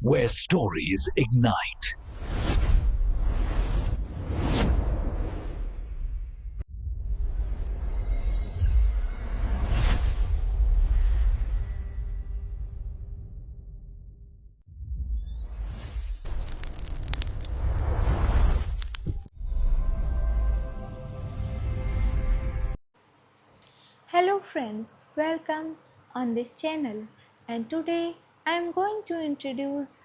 where stories ignite. Hello friends, welcome on this channel, and today I am going to introduce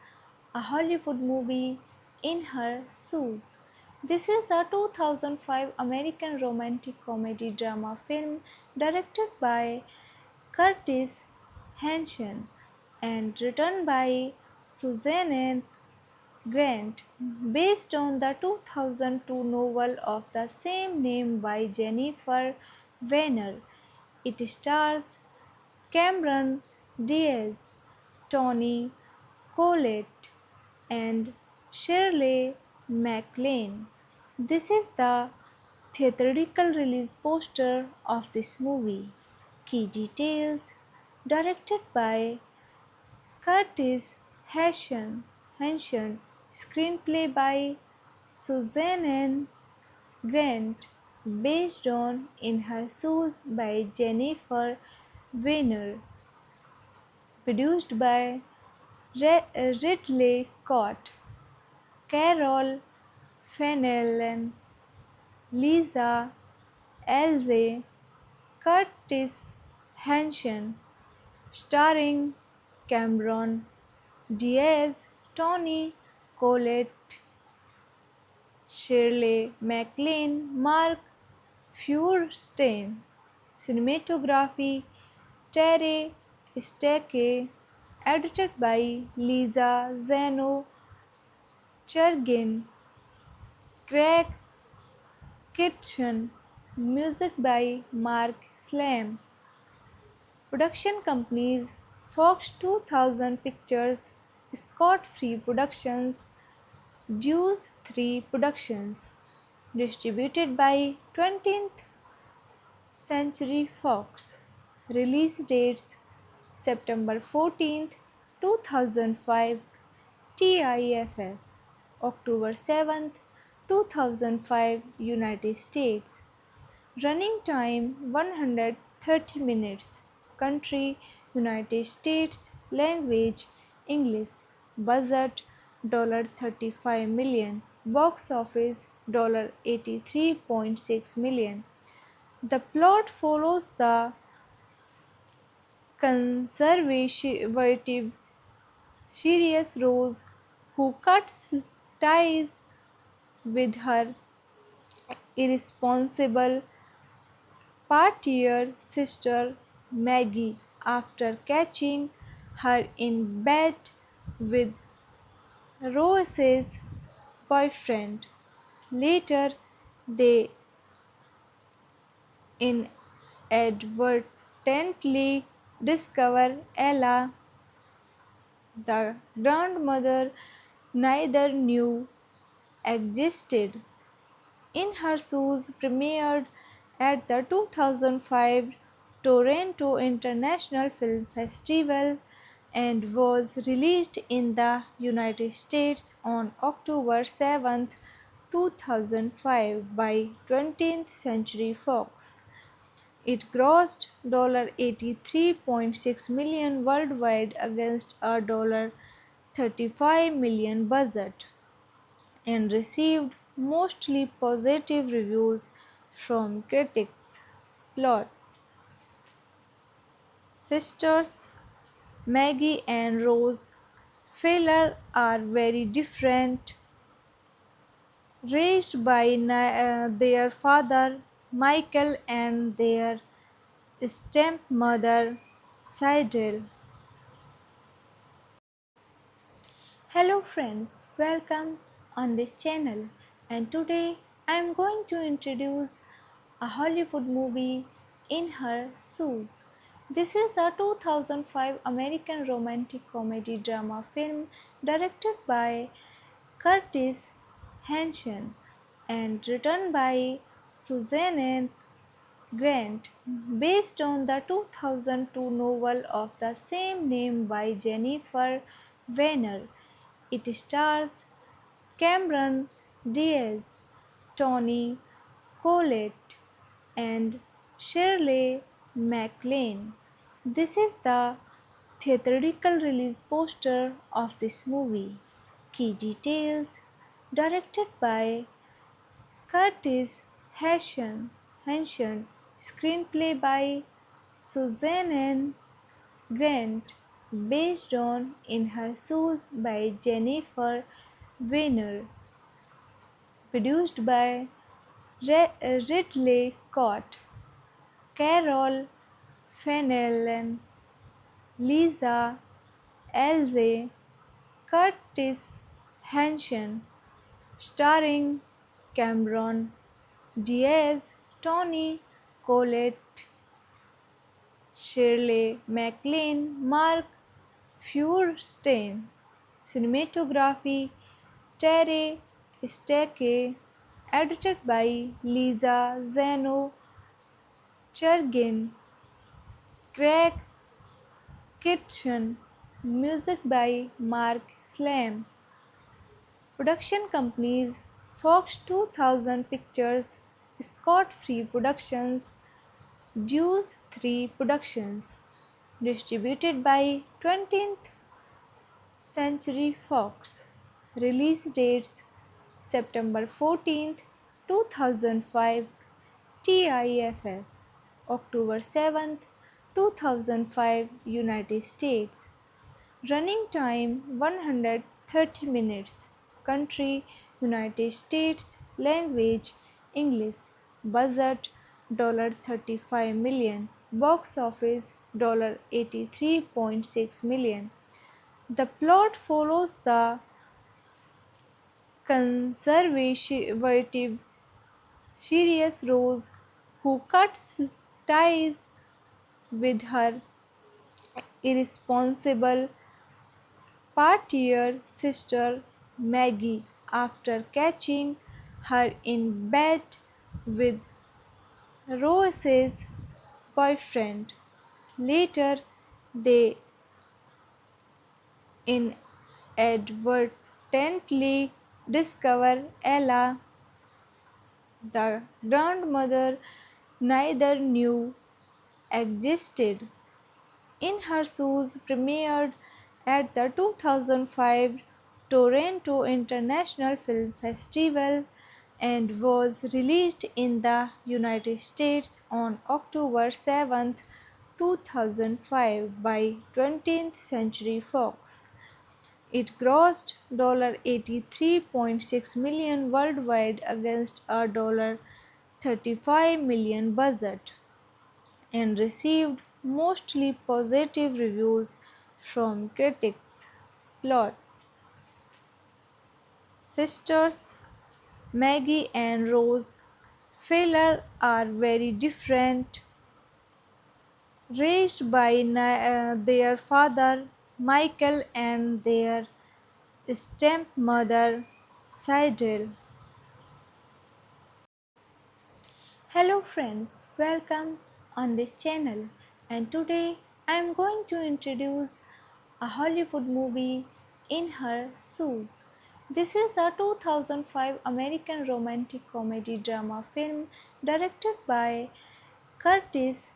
a Hollywood movie, In Her Shoes. This is a 2005 American romantic comedy drama film directed by Curtis Hanson and written by Suzanne Grant, based on the 2002 novel of the same name by Jennifer Weiner. It stars Cameron Diaz, Toni Collette, and Shirley MacLaine. This is the theatrical release poster of this movie. Key details: directed by Curtis Hanson, screenplay by Suzanne Grant, based on In Her Shoes by Jennifer Weiner, produced by Ridley Scott, Carol Fennellan, Lisa Elze, Curtis Hanson, starring Cameron Diaz, Toni Collette, Shirley MacLaine, Mark Feuerstein. Cinematography Terry Steke, edited by Lisa Zeno Chergin, Craig Kitchen, music by Mark Slam. Production companies Fox 2000 Pictures, Scott Free Productions, Deuce 3 Productions. Distributed by 20th Century Fox. Release dates September 14th, 2005, TIFF, October 7th, 2005, United States. Running time 130 minutes. Country United States. Language English. Budget $35 million. Box office $83.6 million. The plot follows the conservative Sirius Rose, who cuts ties with her irresponsible partier sister Maggie after catching her in bed with Rose's boyfriend. Later, they inadvertently discover Ella, the grandmother neither knew existed. In Her Shoes premiered at the 2005 Toronto International Film Festival and was released in the United States on October 7th, 2005 by 20th Century Fox. It grossed $83.6 million worldwide against a $35 million budget and received mostly positive reviews from critics. Plot: sisters Maggie and Rose Fowler are very different, raised by their father Michael and their stepmother Cydel. Hello friends, welcome on this channel, and today I am going to introduce a Hollywood movie, In Her Shoes. This is a 2005 American romantic comedy drama film directed by Curtis Hanson and written by Suzanne Grant, based on the 2002 novel of the same name by Jennifer Weiner. It stars Cameron Diaz, Tony Collette, and Shirley MacLaine. This is the theatrical release poster of this movie. Key details: directed by Curtis Henson, screenplay by Suzanne Grant, based on In Her Shoes by Jennifer Weiner, produced by Ridley Scott, Carol Fennellen, Lisa Elze, Curtis Hanson, starring Cameron Diaz, Tony Collette, Shirley MacLaine, Mark Feuerstein. Cinematography Terry Stecke, edited by Lisa Zeno Chergin, Craig Kitchen, music by Mark Slam. Production companies Fox 2000 Pictures, Scott Free Productions, Deuce 3 Productions. Distributed by 20th Century Fox. Release dates September 14th, 2005, TIFF, October 7th, 2005, United States. Running time 130 minutes. Country United States. Language English. Budget $35 million. Box office $83.6 million. The plot follows the conservative Sirius Rose, who cuts ties with her irresponsible partier sister Maggie after catching her in bed with Rose's boyfriend. Later, they inadvertently discover Ella, the grandmother neither knew existed. In Her Shoes premiered at the 2005 Toronto International Film Festival and was released in the United States on October 7, 2005 by 20th Century Fox. It grossed $83.6 million worldwide against a $35 million budget and received mostly positive reviews from critics. Plot: sisters Maggie and Rose Fowler are very different, raised by their father Michael and their stepmother Cydel. Hello friends, welcome on this channel, and today I am going to introduce a Hollywood movie, In Her Shoes. This is a 2005 American romantic comedy drama film directed by Curtis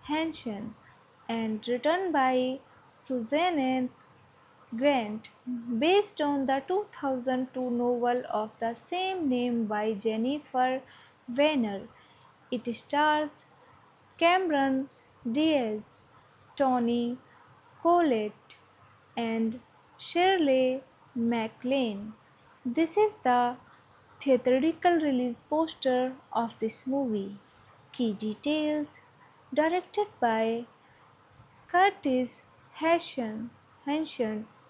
Hanson and written by Suzanne Grant, based on the 2002 novel of the same name by Jennifer Weiner. It stars Cameron Diaz, Tony Collette, and Shirley MacLaine. This is the theatrical release poster of this movie. Key details: directed by Curtis Hanson,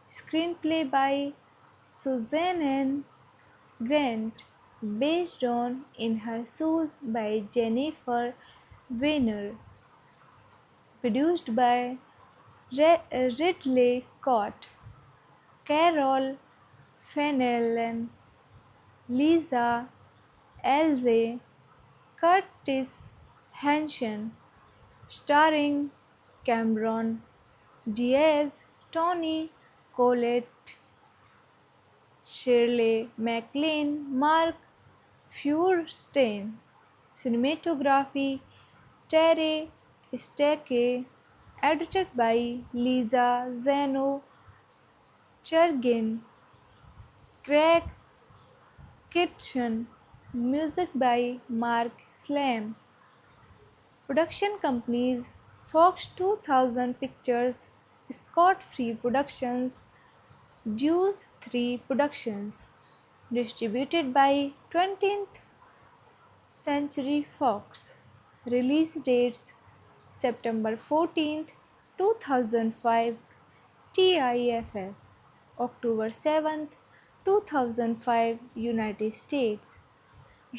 screenplay by Suzanne Grant, based on In Her Shoes by Jennifer Weiner, produced by Ridley Scott, Carol Fennellen, Lisa Elze, Curtis Hanson, starring Cameron Diaz, Tony Collette, Shirley MacLaine, Mark Feuerstein. Cinematography Terry Stecke. Edited by Lisa Zeno Chergin. Craig Kitchen. Music by Mark Slam. Production companies Fox 2000 Pictures, Scott Free Productions, Deuce 3 Productions. Distributed by 20th Century Fox. Release dates September 14th, 2005, TIFF. October 7th, 2005, United States.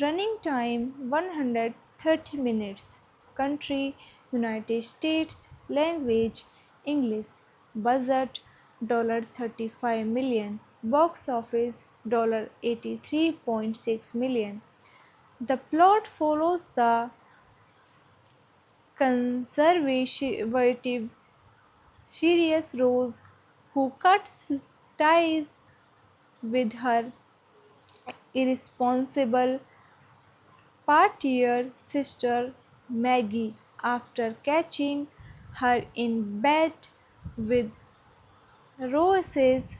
Running time 130 minutes. Country United States. Language English. Budget $35 million. Box office $83.6 million. The plot follows the conservative serious Rose who cuts ties with her irresponsible partier sister Maggie after catching her in bed with Rose's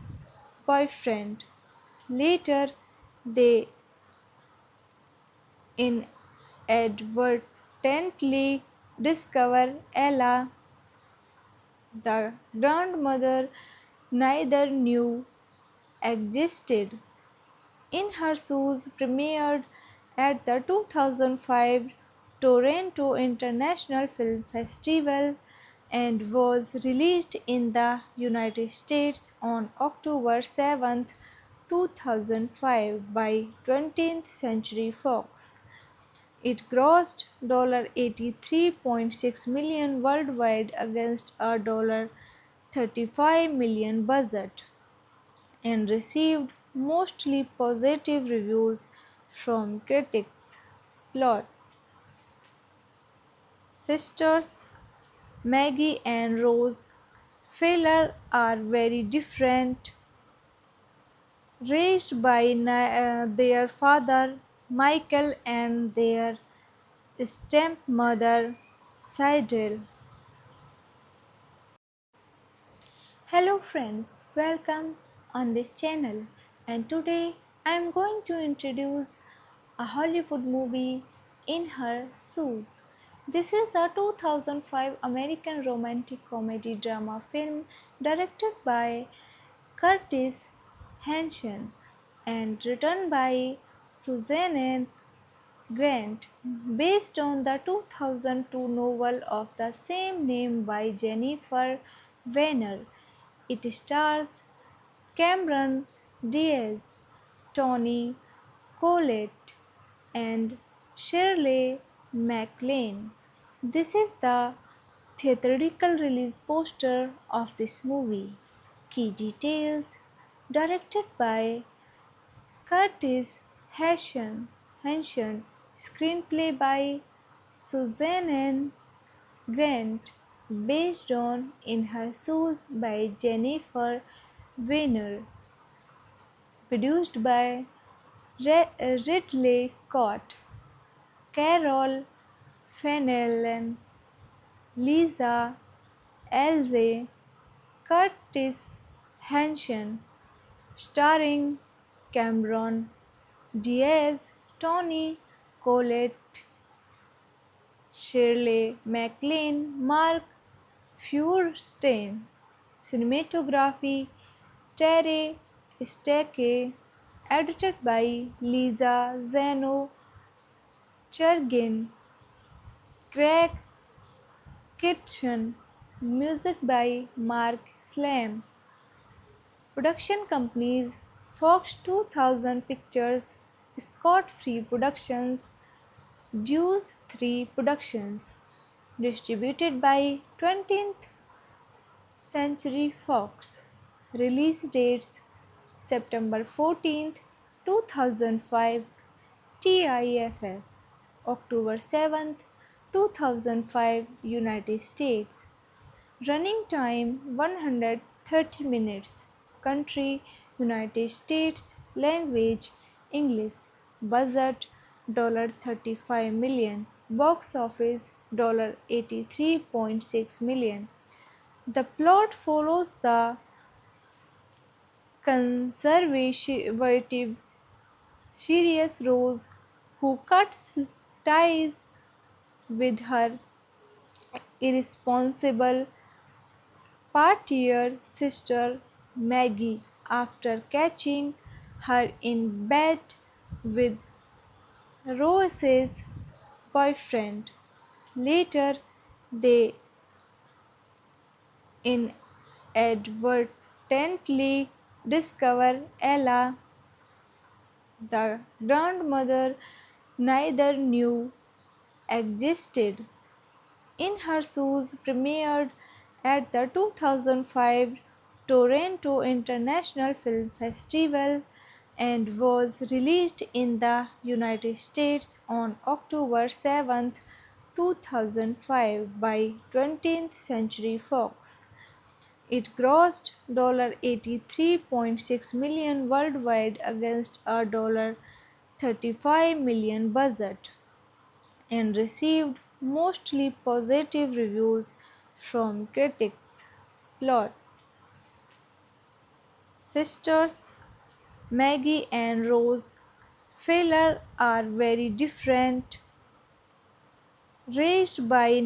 boyfriend. Later, they inadvertently discover Ella, the grandmother neither knew existed. In Her Shoes premiered at the 2005 Toronto International Film Festival and was released in the United States on October 7, 2005 by 20th Century Fox. It grossed $83.6 million worldwide against a $35 million budget and received mostly positive reviews from critics. Plot: Sisters Maggie and Rose Fowler are very different, raised by their father Michael and their stepmother Cydel. Hello friends, welcome on this channel, and today I am going to introduce a Hollywood movie, In Her Shoes. This is a 2005 American romantic comedy drama film directed by Curtis Hanson and written by Suzanne Grant, based on the 2002 novel of the same name by Jennifer Weiner. It stars Cameron Diaz, Toni Collette, and Shirley MacLaine. This is the theatrical release poster of this movie. Key details: directed by Curtis Hanson, screenplay by Suzanne Grant, based on In Her Shoes by Jennifer Weiner, produced by Ridley Scott, Carol Fennellan, Lisa Elze, Curtis Hanson, starring Cameron Diaz, Toni Collette, Shirley MacLaine, Mark Feuerstein. Cinematography Terry Stecke. Edited by Lisa Zeno Chergin. Craig Kitchen. Music by Mark Slam. Production companies Fox 2000 Pictures, Scott Free Productions, Deuce 3 Productions. Distributed by 20th Century Fox. Release dates September 14th, 2005, TIFF. October 7th, 2005, United States. Running time 130 minutes. Country United States. language English. Budget $35 million. Box office $83.6 million. The plot follows the conservative serious Rose who cuts ties with her irresponsible partier sister Maggie after catching her in bed with Rose's boyfriend. Later, they inadvertently discover Ella, the grandmother neither knew existed. In Her Shoes premiered at the 2005 Toronto International Film Festival and was released in the United States on October 7, 2005 by 20th Century Fox. It grossed $83.6 million worldwide against a $35 million budget and received mostly positive reviews from critics. Plot: Sisters Maggie and Rose Fowler are very different, raised by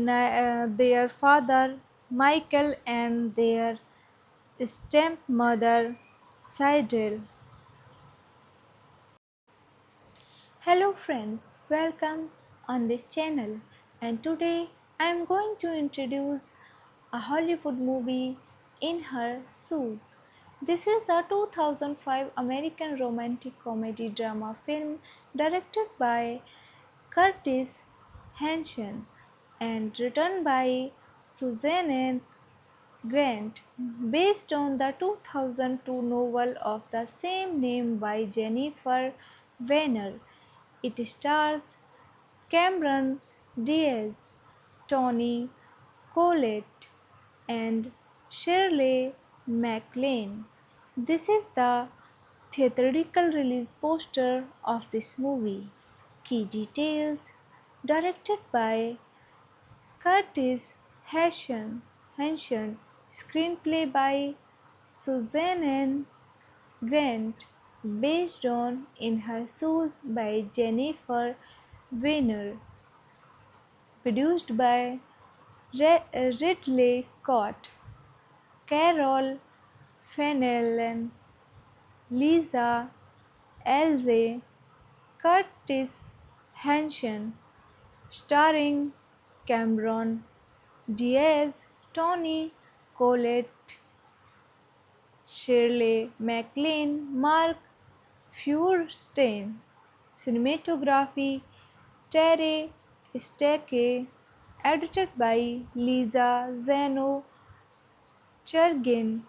their father Michael and their stepmother Cydel. Hello friends, welcome on this channel, and today I am going to introduce a Hollywood movie, In Her Shoes. This is a 2005 American romantic comedy drama film directed by Curtis Hanson and written by Suzanne Grant, based on the 2002 novel of the same name by Jennifer Weiner. It stars Cameron Diaz, Toni Collette, and Shirley MacLaine. This is the theatrical release poster of this movie. Key details: directed by Curtis Hanson, screenplay by Suzanne Grant, based on In Her Shoes by Jennifer Weiner, produced by Ridley Scott, Carol Fennellan, Lisa Elze, Curtis Hanson, starring Cameron Diaz, Toni Collette, Shirley MacLaine, Mark Feuerstein. Cinematography Terry Stecke, edited by Lisa Zeno Chergin,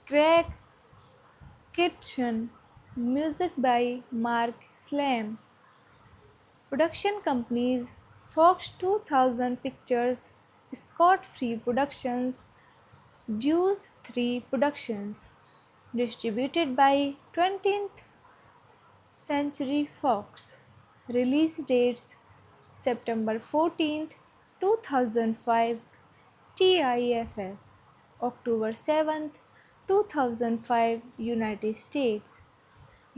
Craig Kitchen, music by Mark Slam. Production companies Fox 2000 Pictures, Scott Free Productions, Deuce 3 Productions. Distributed by 20th Century Fox. Release dates September 14, 2005, TIFF, October 7, 2005, United States.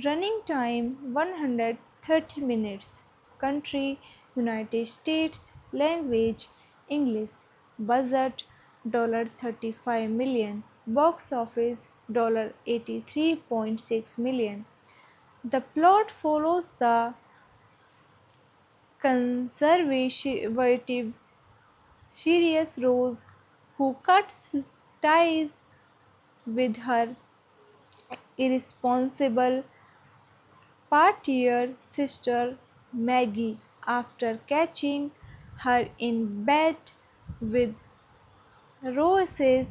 Running time 130 minutes. Country United States. Language English. Budget $35 million. Box office $83.6 million. The plot follows the conservative serious Rose who cuts ties with her irresponsible partier sister Maggie after catching her in bed with Rose's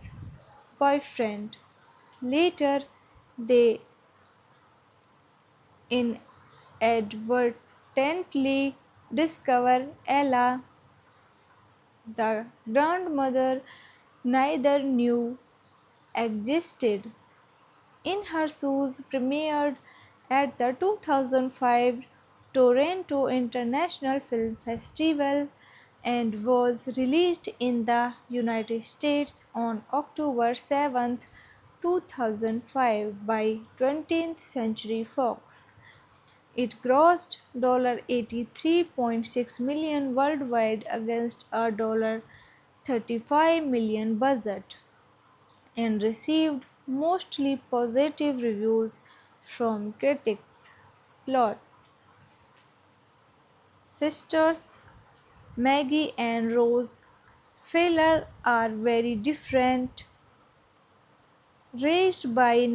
boyfriend. Later, they inadvertently discover Ella, the grandmother neither knew existed. In Her Shoes premiered at the 2005 Toronto International Film Festival and was released in the United States on October 7, 2005 by 20th Century Fox. It grossed $83.6 million worldwide against a $35 million budget and received mostly positive reviews from critics. Plot: Sisters Maggie and Rose Fowler are very different, raised by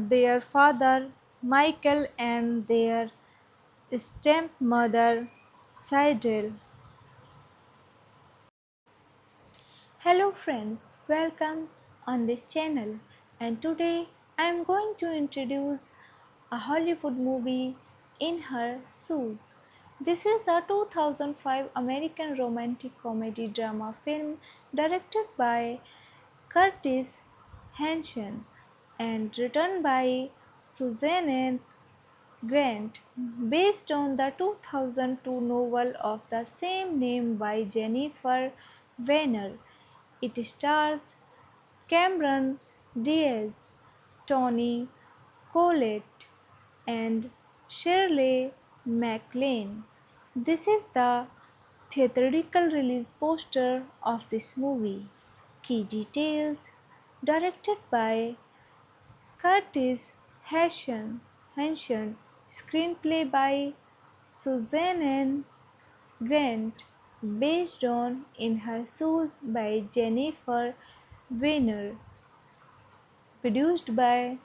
their father Michael and their stepmother Cydel. Hello friends, welcome on this channel, and today I am going to introduce a Hollywood movie, In Her Shoes. This is a 2005 American romantic comedy drama film directed by Curtis Hanson and written by Suzanne Grant, based on the 2002 novel of the same name by Jennifer Weiner. It stars Cameron Diaz, Toni Collette, and Shirley MacLaine. This is the theatrical release poster of this movie. Key details: directed by Curtis Hanson, screenplay by Suzanne Grant, based on In Her Shoes by Jennifer Weiner, produced by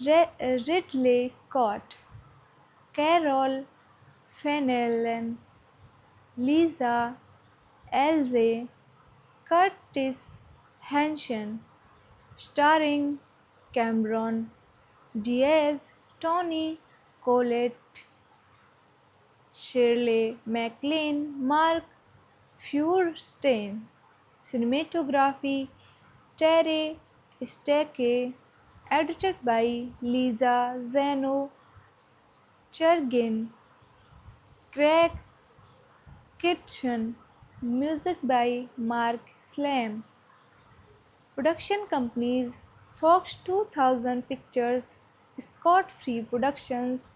Ridley Scott, Carol Fennellan, Lisa Elze, Curtis Hanson, starring Cameron Diaz, Toni Collette, Shirley MacLaine, Mark Feuerstein. Cinematography: Terry Stecke. Edited by Lisa Zeno Chergin, Craig Kitchen. Music by Mark Slam. Production companies: Fox 2000 Pictures, Scott Free Productions,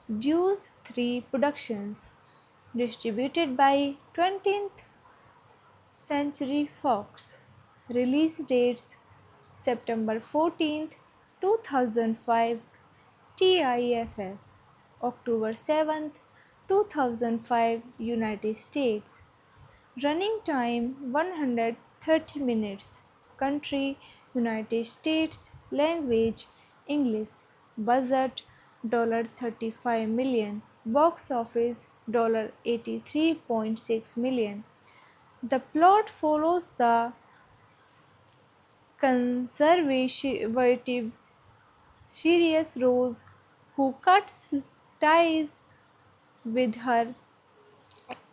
Deuce 3 Productions. Distributed by 20th Century Fox. Release dates: September 14, 2005, TIFF, October 7, 2005, United States. Running time 130 minutes. Country: United States. Language: English. Budget $35 million. Box office $83.6 million. The plot follows the conservative serious Rose, who cuts ties with her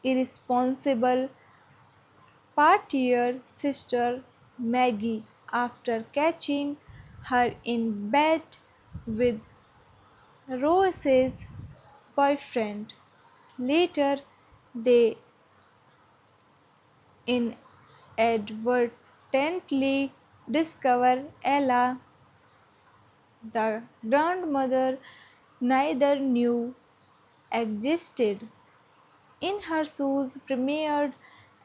irresponsible partier sister Maggie after catching her in bed with Rose's boyfriend. Later, they inadvertently discover Ella, the grandmother neither knew existed. In Her Shoes premiered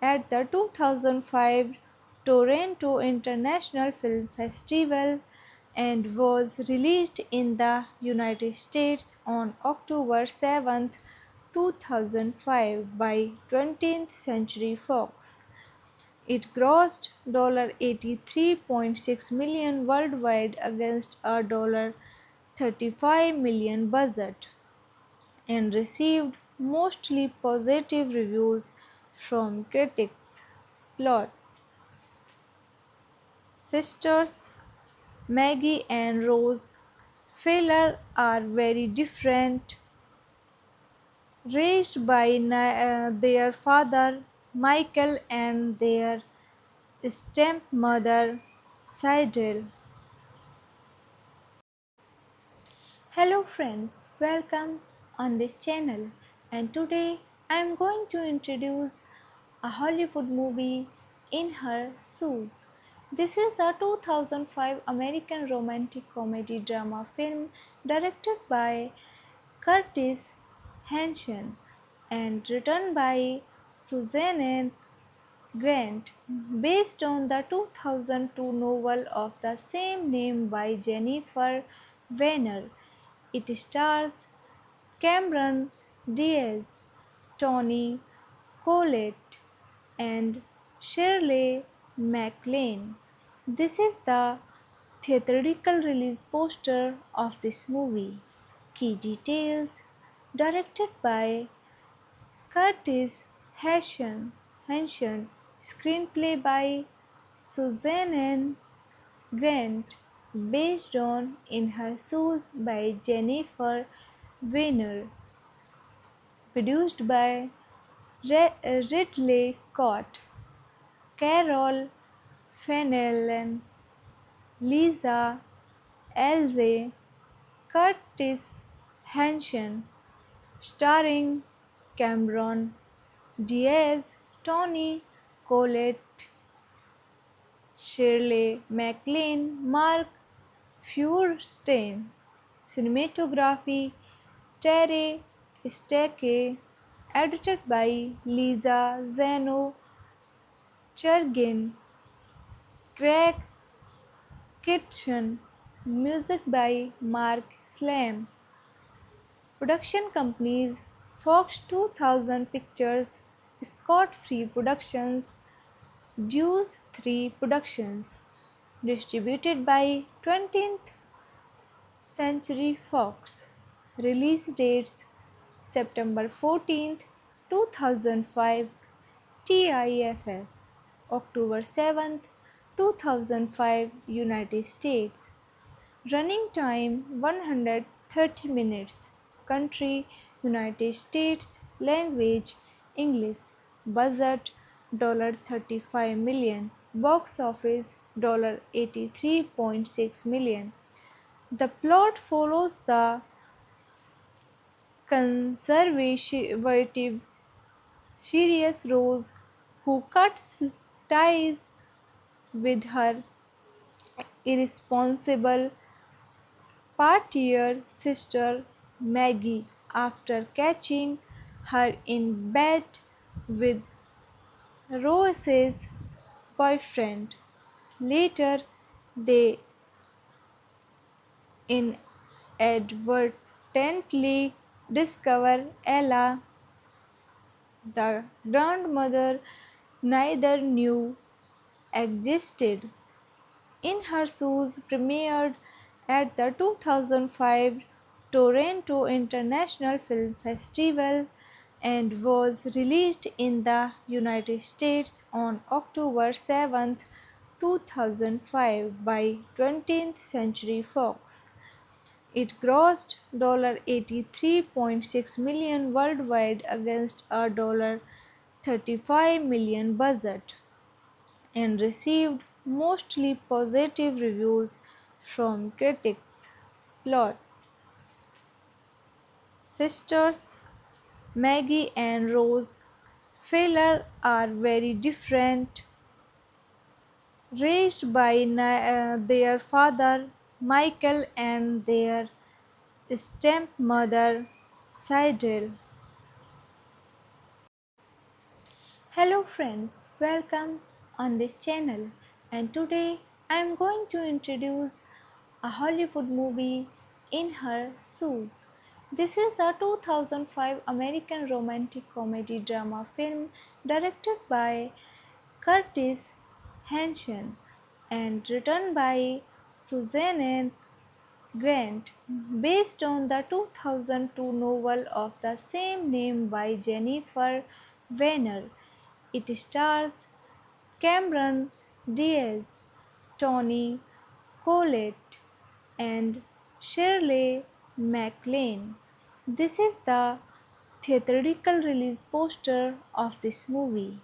at the 2005 Toronto International Film Festival and was released in the United States on October 7, 2005 by 20th Century Fox. It grossed $83.6 million worldwide against a $35 million budget and received mostly positive reviews from critics. Plot: Sisters Maggie and Rose Fowler are very different, raised by their father Michael and their stepmother Cydel. Hello friends, welcome on this channel, and today I am going to introduce a Hollywood movie, In Her Shoes. This is a 2005 American romantic comedy drama film directed by Curtis Hanson and written by Suzanne Grant, based on the 2002 novel of the same name by Jennifer Weiner. It stars Cameron Diaz, Tony Collette, and Shirley MacLaine. This is the theatrical release poster of this movie. Key details: directed by Curtis Hanson, screenplay by Suzanne Grant, based on In Her Shoes by Jennifer Weiner, produced by Ridley Scott, Carol Fennellen, Lisa Elze, Curtis Hanson, starring Cameron Diaz, Tony Collette, Shirley MacLaine, Mark Feuerstein. Cinematography Terry Stecke, edited by Lisa Zeno Chergin, Craig Kitchen, music by Mark Slam. Production companies Fox 2000 Pictures, Scott Free Productions, Deuce 3 Productions. Distributed by 20th Century Fox. Release dates September 14th, 2005, TIFF, October 7th, 2005, United States. Running time 130 minutes. Country United States. Language English. Budget $35 million. Box office $83.6 million. The plot follows the conservative Sirius Rose, who cuts ties with her irresponsible partier sister Maggie after catching her in bed with Rose's boyfriend. Later, they inadvertently discover Ella, the grandmother neither knew existed. In Her Shoes premiered at the 2005 Toronto International Film Festival and was released in the United States on October 7, 2005 by 20th Century Fox. It grossed $83.6 million worldwide against a $35 million budget and received mostly positive reviews from critics. Plot: sisters Maggie and Rose Fowler are very different, raised by their father Michael and their stepmother Cydel. Hello friends, welcome on this channel, and today I am going to introduce a Hollywood movie, In Her Shoes. This is a 2005 American romantic comedy drama film directed by Curtis Hanson and written by Suzanne Grant, based on the 2002 novel of the same name by Jennifer Weiner. It stars Cameron Diaz, Tony Collette, and Shirley MacLaine. This is the theatrical release poster of this movie.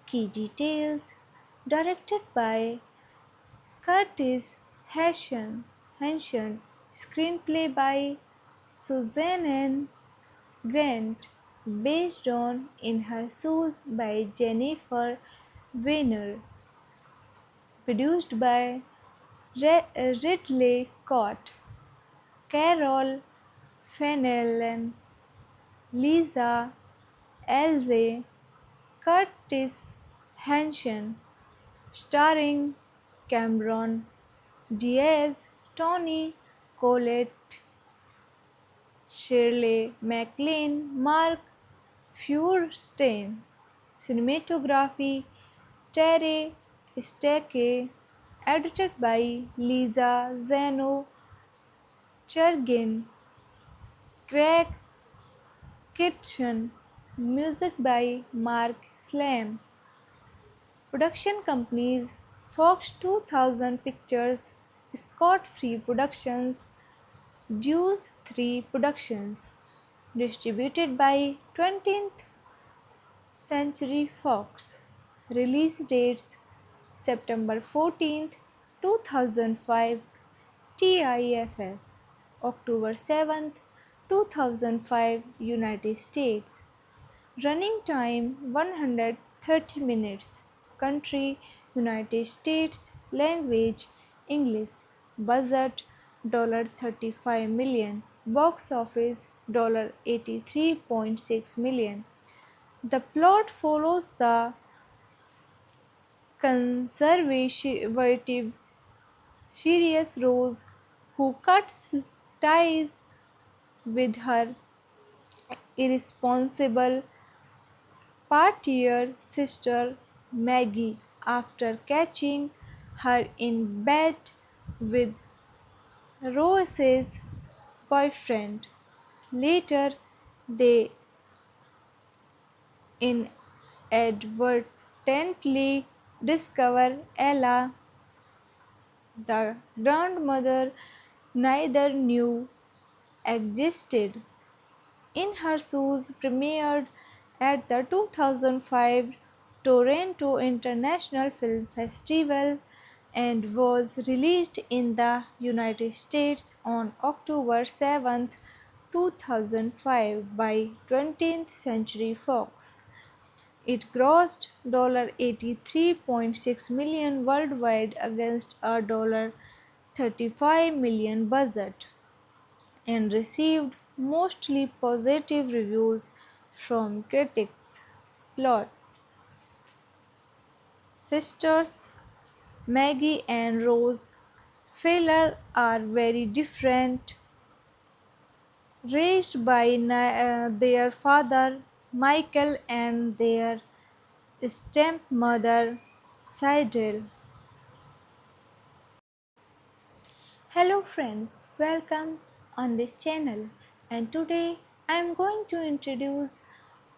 Key details: directed by Curtis Hanson, screenplay by Suzanne Grant, based on In Her Shoes by Jennifer Weiner, produced by Ridley Scott, Carol Fennellen, Lisa Elze, Curtis Hanson, starring Cameron Diaz, Tony Collette, Shirley MacLaine, Mark Feuerstein. Cinematography Terry Stecke, edited by Lisa Zeno Chergin, Craig Kitchen, music by Mark Slam. Production companies Fox 2000 Pictures, Scott Free Productions, Deuce 3 Productions. Distributed by 20th Century Fox. Release dates September 14th, 2005, TIFF, October 7th, 2005, United States. Running time 130 minutes. Country United States. Language English. Budget $35 million. Box office $83.6 million. The plot follows the conservative Sirius Rose, who cuts ties with her irresponsible partier sister Maggie after catching her in bed with Rose's boyfriend. Later, they inadvertently discover Ella, the grandmother neither knew existed. In Her Shoes premiered at the 2005 Toronto International Film Festival and was released in the United States on October 7, 2005 by 20th Century Fox. It grossed $83.6 million worldwide against a $35 million budget and received mostly positive reviews from critics. Plot: Sisters Maggie and Rose Fowler are very different, raised by their father Michael and their stepmother Cydel. Hello friends, welcome on this channel, and today I am going to introduce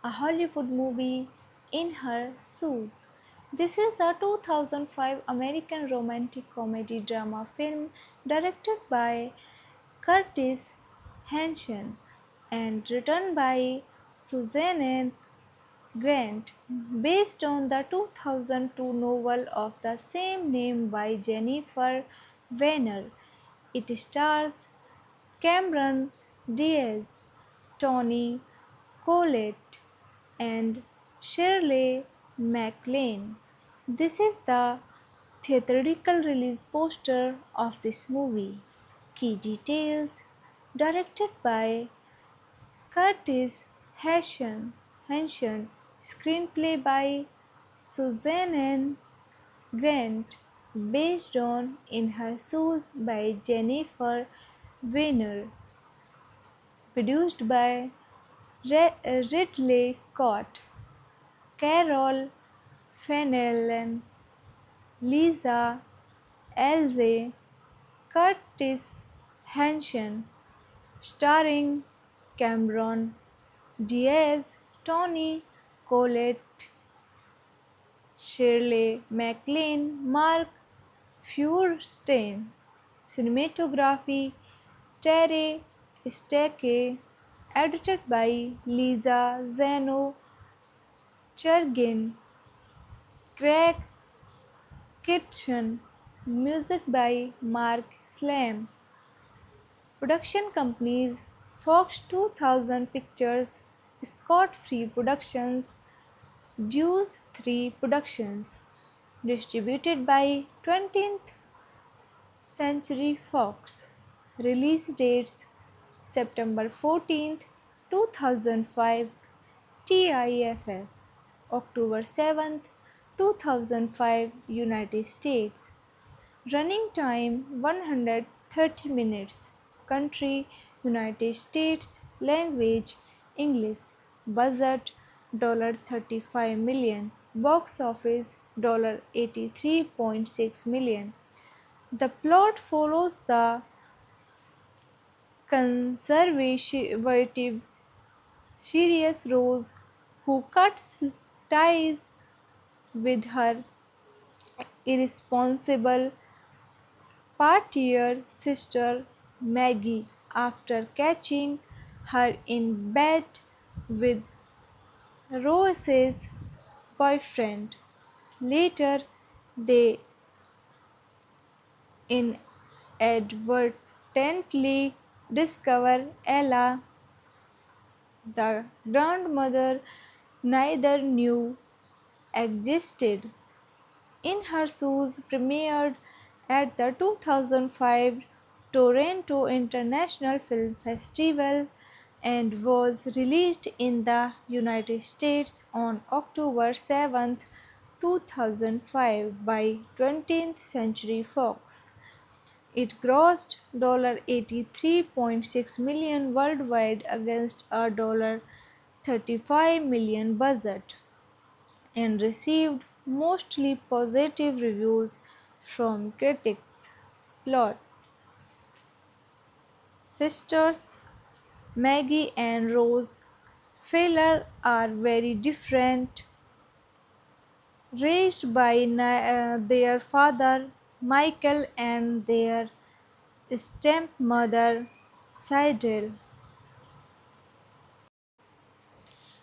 a Hollywood movie, In Her Shoes. This is a 2005 American romantic comedy drama film directed by Curtis Hanson and written by Suzanne Grant, based on the 2002 novel of the same name by Jennifer Weiner. It stars Cameron Diaz, Tony Collette, and Shirley MacLaine. This is the theatrical release poster of this movie. Key details: directed by Curtis Hanson, screenplay by Suzanne Grant, based on In Her Shoes by Jennifer Weiner, produced by Ridley Scott, Carol Fennellen, Lisa Elze, Curtis Hanson, starring Cameron Diaz, Tony Collette, Shirley MacLaine, Mark Feuerstein. Cinematography Terry Stecke, edited by Lisa Zeno Chergin, Craig Kitchen, music by Mark Slam. Production companies Fox 2000 Pictures, Scott Free Productions, Deuce 3 Productions. Distributed by 20th Century Fox. Release dates September 14th, 2005, TIFF, October 7th, 2005, United States. Running time 130 minutes. Country United States. Language English. Budget $35 million. Box office $83.6 million. The plot follows the conservative serious Rose who cuts ties with her irresponsible partier sister Maggie after catching her in bed with Rose's boyfriend. Later, they inadvertently discover Ella, the grandmother neither knew existed. In Her Shoes premiered at the 2005 Toronto International Film Festival and was released in the United States on October 7, 2005 by 20th Century Fox. It grossed $83.6 million worldwide against a $35 million budget and received mostly positive reviews from critics. Plot: Sisters Maggie and Rose Fowler are very different, raised by their father Michael and their stepmother Cydel.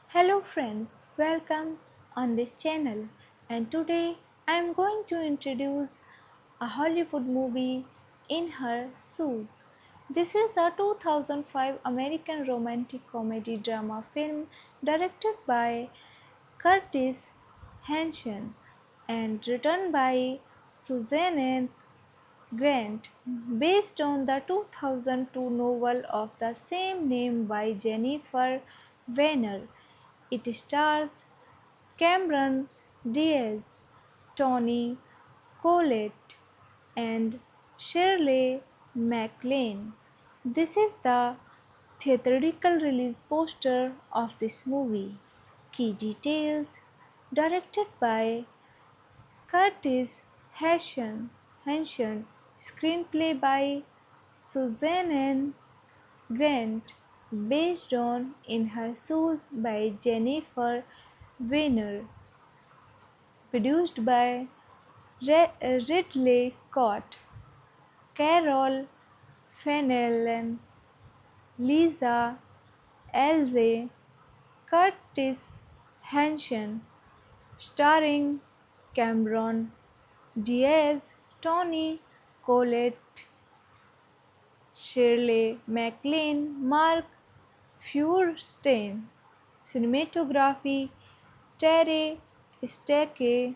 Hello friends, welcome on this channel, and today I am going to introduce a Hollywood movie, In Her Shoes. This is a 2005 American romantic comedy drama film directed by Curtis Hanson and written by Suzanne Grant, based on the 2002 novel of the same name by Jennifer Weiner. It stars Cameron Diaz, Toni Collette, and Shirley MacLaine. This is the theatrical release poster of this movie. Key details: directed by Curtis Hanson, screenplay by Suzanne Grant, based on In Her Shoes by Jennifer Weiner, produced by Ridley Scott, Carol Fennellan, Lisa Elze, Curtis Hanson, starring Cameron Diaz, Toni Collette, Shirley MacLaine, Mark Feuerstein. Cinematography Terry Stecke,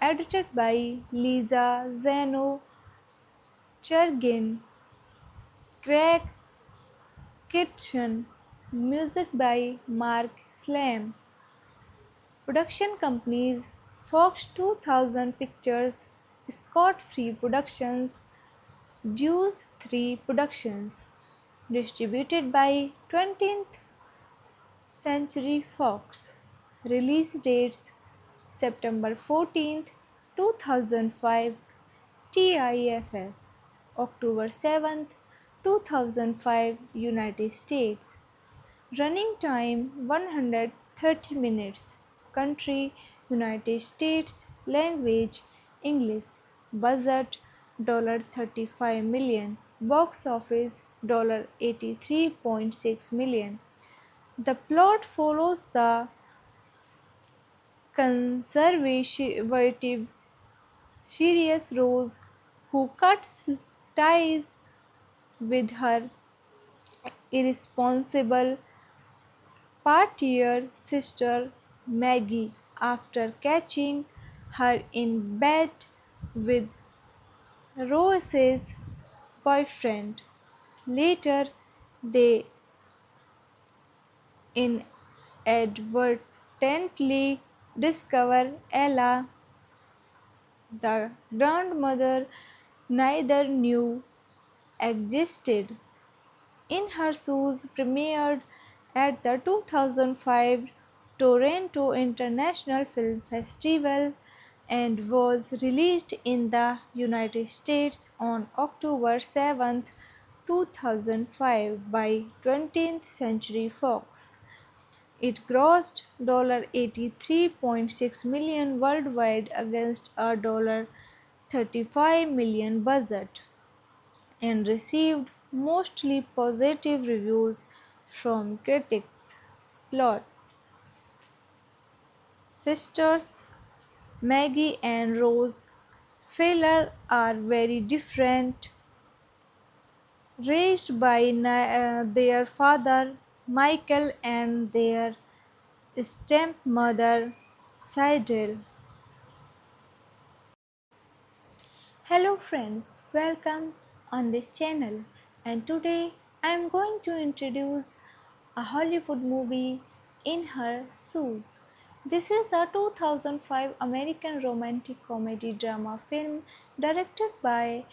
edited by Lisa Zeno Chergin, Craig Kitchen, music by Mark Slam. Production companies Fox 2000 Pictures, Scott Free Productions, Deuce 3 Productions. Distributed by 20th Century Fox. Release dates September 14th, 2005, TIFF, October 7th, 2005, United States. Running time 130 minutes. Country United States. Language English. Budget $35 million. Box office $83.6 million. The plot follows the conservative serious Rose who cuts ties with her irresponsible partier sister Maggie after catching her in bed with Rose's boyfriend. Later, they inadvertently discover Ella, the grandmother neither knew existed. In Her Shoes premiered at the 2005 Toronto International Film Festival and was released in the United States on October 7, 2005 by 20th Century Fox. It grossed $83.6 million worldwide against a $35 million budget and received mostly positive reviews from critics. Plot: Sisters Maggie and Rose Fowler are very different, raised by their father Michael and their stepmother Cydel. Hello friends, welcome on this channel, and today I am going to introduce a Hollywood movie, In Her Shoes. This is a 2005 American romantic comedy drama film directed by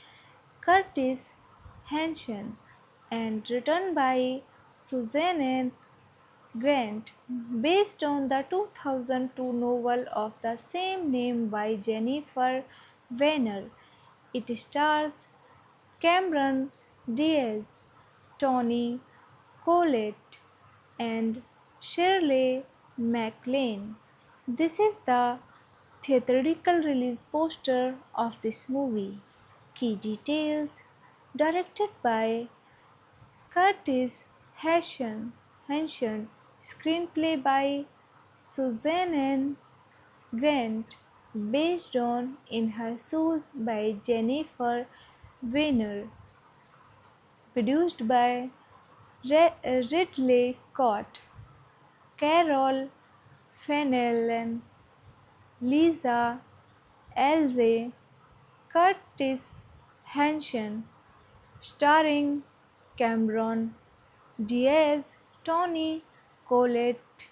Curtis Hanson and written by Suzanne Grant, based on the 2002 novel of the same name by Jennifer Weiner. It stars Cameron Diaz, Toni Collette, and Shirley MacLaine. This is the theatrical release poster of this movie. Key details: directed by Curtis Hanson, screenplay by Suzanne Grant, based on In Her Shoes by Jennifer Weiner, produced by Ridley Scott, Carol Fennellan, Lisa Elze, Curtis Hanson, starring Cameron Diaz, Toni Collette,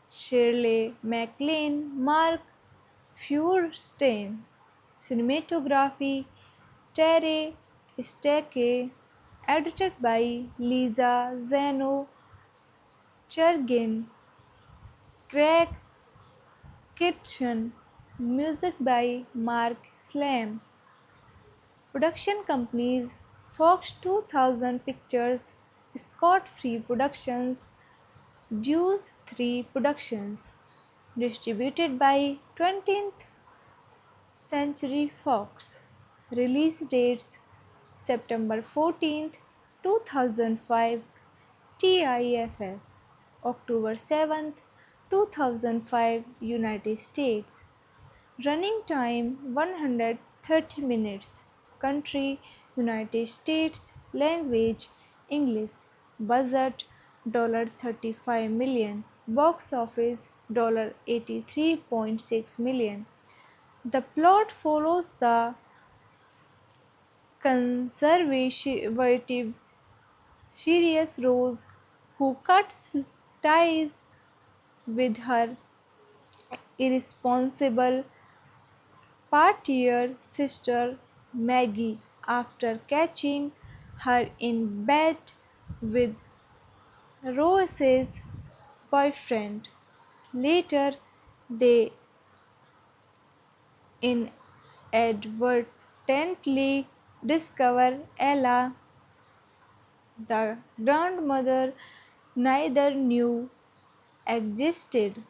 Shirley MacLaine, Mark Feuerstein. Cinematography: Terry Stecke. Edited by Lisa Zeno Chergin. Craig Kitchen. Music by Mark Slam. Production companies: Fox 2000 Pictures, Scott Free Productions, Deuce 3 Productions. Distributed by 20th Century Fox. Release dates: September 14, 2005, TIFF, October 7, 2005, United States. Running time 130 minutes. Country: United States. Language: English. Budget $35 million. Box office $83.6 million. The plot follows the conservative serious Rose, who cuts ties with her irresponsible partier sister Maggie after catching her in bed with Rose's boyfriend. Later, they inadvertently discover Ella, the grandmother neither knew existed.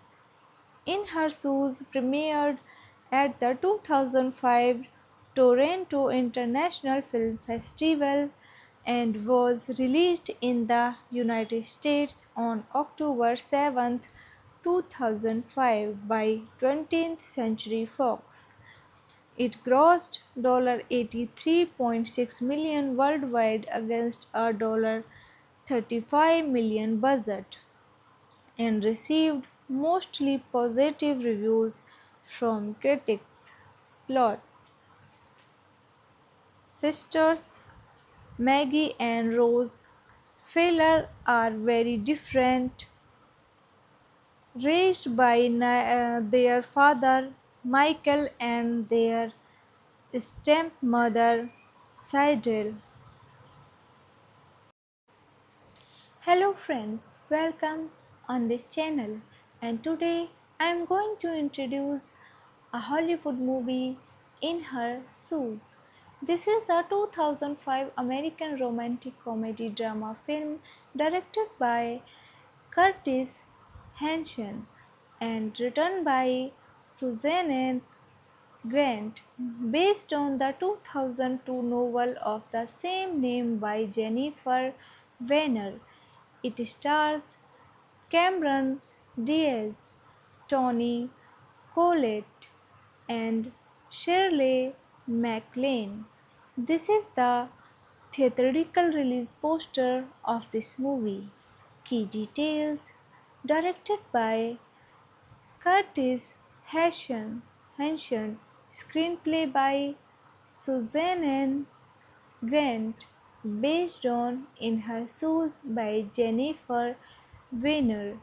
In Her Shoes premiered at the 2005 Toronto International Film Festival and was released in the United States on October 7, 2005 by 20th Century Fox. It grossed $83.6 million worldwide against a $35 million budget and received mostly positive reviews from critics. Plot: Sisters Maggie and Rose Fowler are very different, raised by their father Michael and their stepmother Cydel. Hello friends, welcome on this channel, and today I am going to introduce a Hollywood movie, In Her Shoes. This is a 2005 American romantic comedy drama film directed by Curtis Hanson and written by Suzanne Grant, based on the 2002 novel of the same name by Jennifer Weiner. It stars Cameron Diaz, Toni Collette, and Shirley MacLaine. This is the theatrical release poster of this movie. Key details: directed by Curtis Hanson, screenplay by Suzanne Grant, based on In Her Shoes by Jennifer Weiner,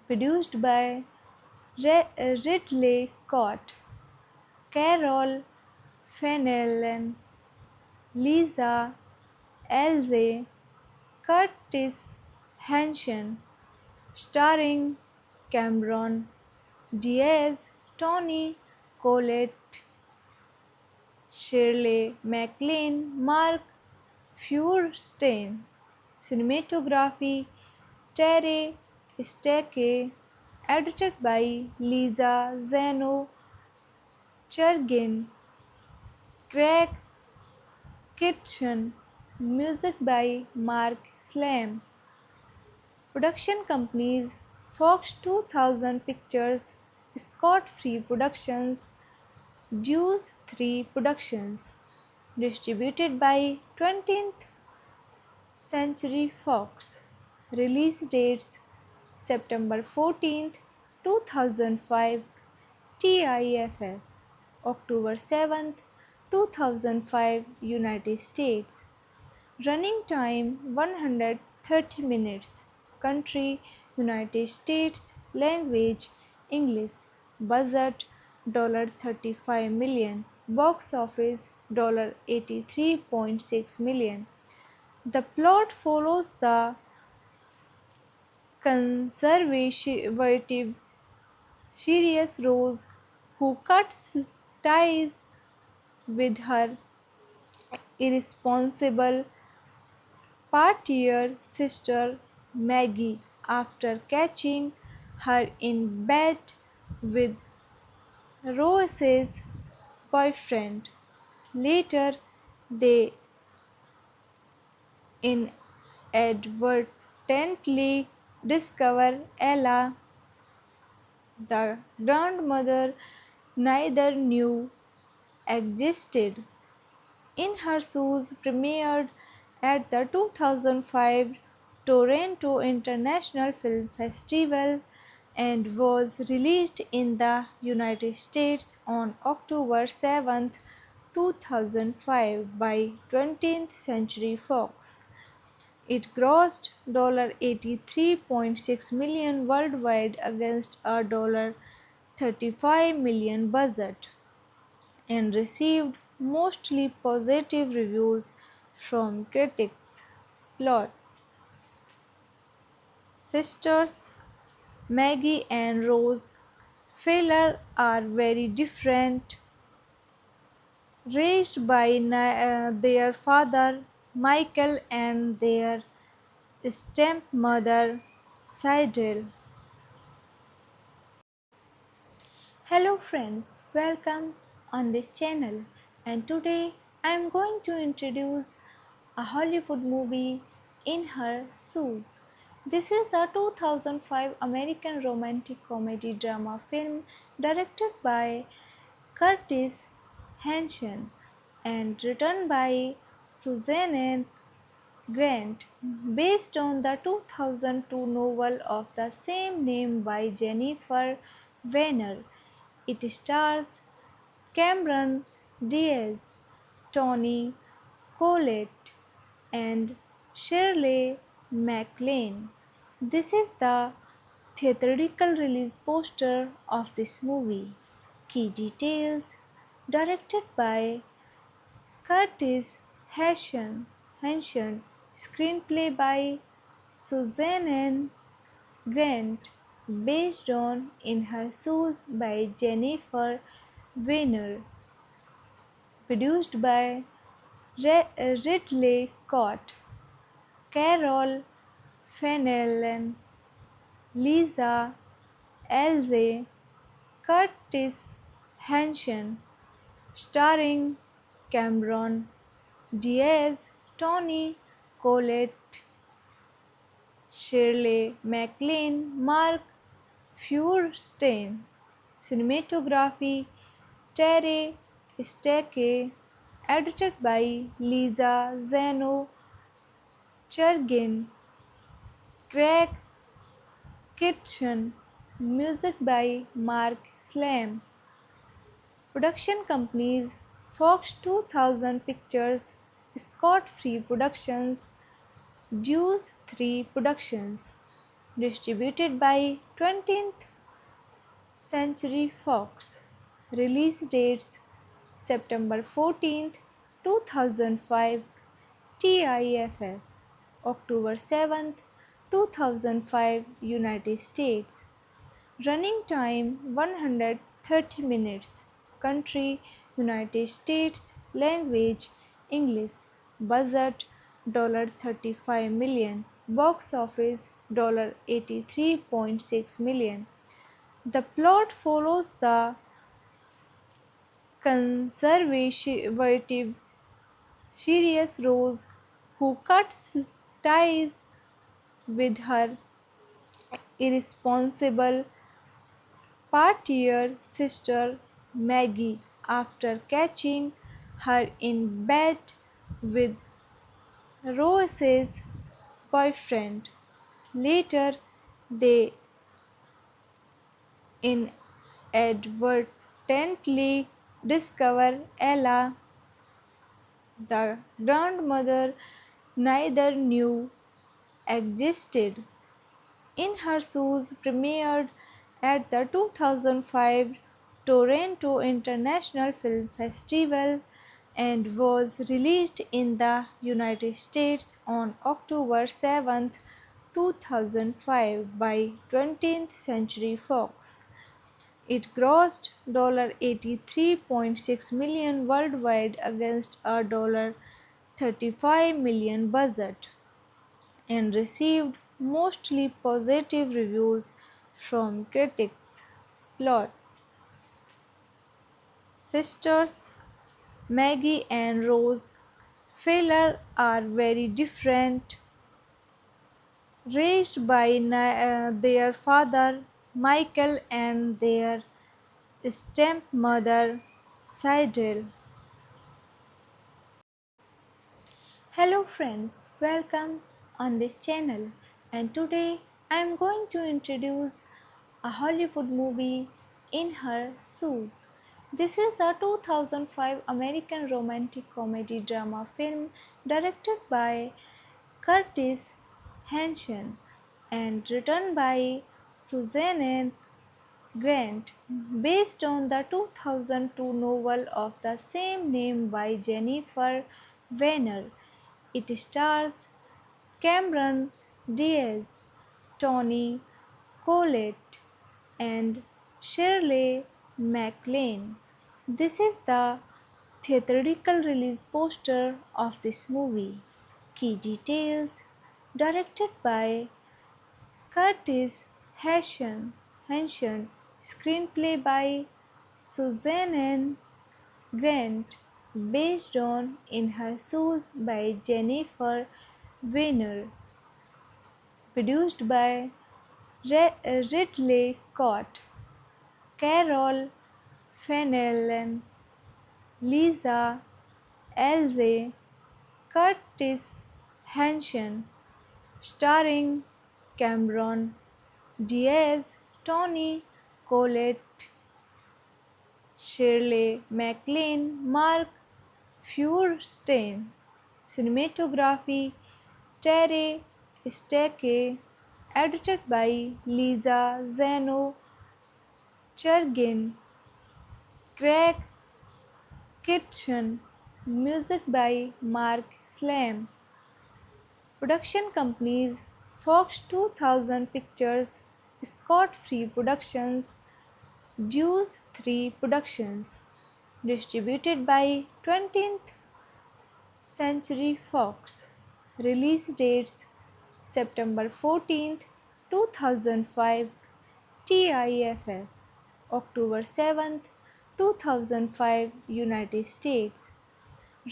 produced by Ridley Scott, Carol Fennellen, Lisa Elze, Curtis Hanson, starring Cameron Diaz, Toni Collette, Shirley MacLaine, Mark Feuerstein. Cinematography: Terry Stecke. Edited by Lisa Zeno Chergin, Craig Kitchen. Music by Mark Slam. Production companies: Fox 2000 Pictures, Scott Free Productions, Deuce 3 Productions. Distributed by 20th Century Fox. Release dates: September 14th, 2005 TIFF, October 7th, 2005 United States. Running time 130 minutes. Country: United States. Language: English. Budget $35 million. Box office $83.6 million. The plot follows the conservative serious Rose, who cuts ties with her irresponsible partier sister Maggie after catching her in bed with Rose's boyfriend. Later, they inadvertently discover Ella, the grandmother neither knew existed. In Her Shoes premiered at the 2005 Toronto International Film Festival and was released in the United States on October 7, 2005 by 20th Century Fox. It grossed $83.6 million worldwide against a $35 million budget and received mostly positive reviews from critics. Plot: Sisters Maggie and Rose Fowler are very different, raised by their father Michael and their stepmother Cydel. Hello friends, welcome on this channel, and today I am going to introduce a Hollywood movie, In Her Shoes. This is a 2005 American romantic comedy drama film directed by Curtis Hanson and written by Suzanne Grant, based on the 2002 novel of the same name by Jennifer Weiner. It stars Cameron Diaz, Tony Collette, and Shirley MacLaine. This is the theatrical release poster of this movie. Key details: directed by Curtis Henson, screenplay by Suzanne Grant, based on In Her Shoes by Jennifer Weiner, produced by Ridley Scott, Carol Fennellen, Lisa Elze, Curtis Hanson, starring Cameron Diaz, Tony Collette, Shirley MacLaine, Mark Feuerstein. Cinematography Terry Stecke, edited by Lisa Zeno Chergin, Craig Kitchen, music by Mark Slam. Production companies Fox 2000 Pictures, Scott Free Productions, Deuce 3 Productions. Distributed by 20th Century Fox. Release dates September 14th, 2005, TIFF, October 7th, 2005, United States. Running time 130 minutes. Country United States. Language English. Budget $35 million. Box office $83.6 million. The plot follows the conservative Sirius Rose, who cuts ties with her irresponsible partier sister Maggie after catching her in bed with Rose's boyfriend. Later, they inadvertently discover Ella, the grandmother neither knew existed. In Her Shoes premiered at the 2005 Toronto International Film Festival and was released in the United States on October 7, 2005 by 20th Century Fox. It grossed $83.6 million worldwide against a $35 million budget and received mostly positive reviews from critics. Plot: sisters Maggie and Rose Fowler are very different, raised by their father Michael and their stepmother Cydel. Hello friends, welcome on this channel, and today I am going to introduce a Hollywood movie, In Her Shoes. This is a 2005 American romantic comedy drama film directed by Curtis Hanson and written by Suzanne Grant, based on the 2002 novel of the same name by Jennifer Weiner. It stars Cameron Diaz, Tony Collette, and Shirley MacLaine. This is the theatrical release poster of this movie. Key details: directed by Curtis Hanson, screenplay by Suzanne Grant, based on In Her Shoes by Jennifer Weiner, produced by Ridley Scott, Carol Fennellen, Lisa Elze, Curtis Henson, starring Cameron Diaz, Tony Collette, Shirley MacLaine, Mark Feuerstein. Cinematography Terry Stecke, edited by Lisa Zeno Chergin, Craig Kitchen, music by Mark Slam. Production companies Fox 2000 Pictures, Scott Free Productions, Deuce 3 Productions. Distributed by 20th Century Fox. Release dates September 14th, 2005, TIFF, October 7th, 2005, United States.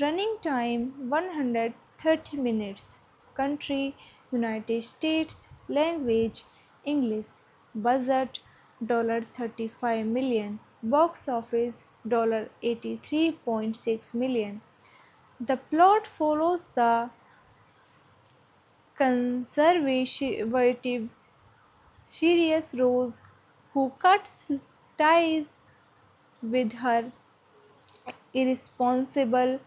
Running time 130 minutes. Country United States. Language English. Budget $35 million. Box office $83.6 million. The plot follows the conservative Sirius Rose, who cuts ties with her irresponsible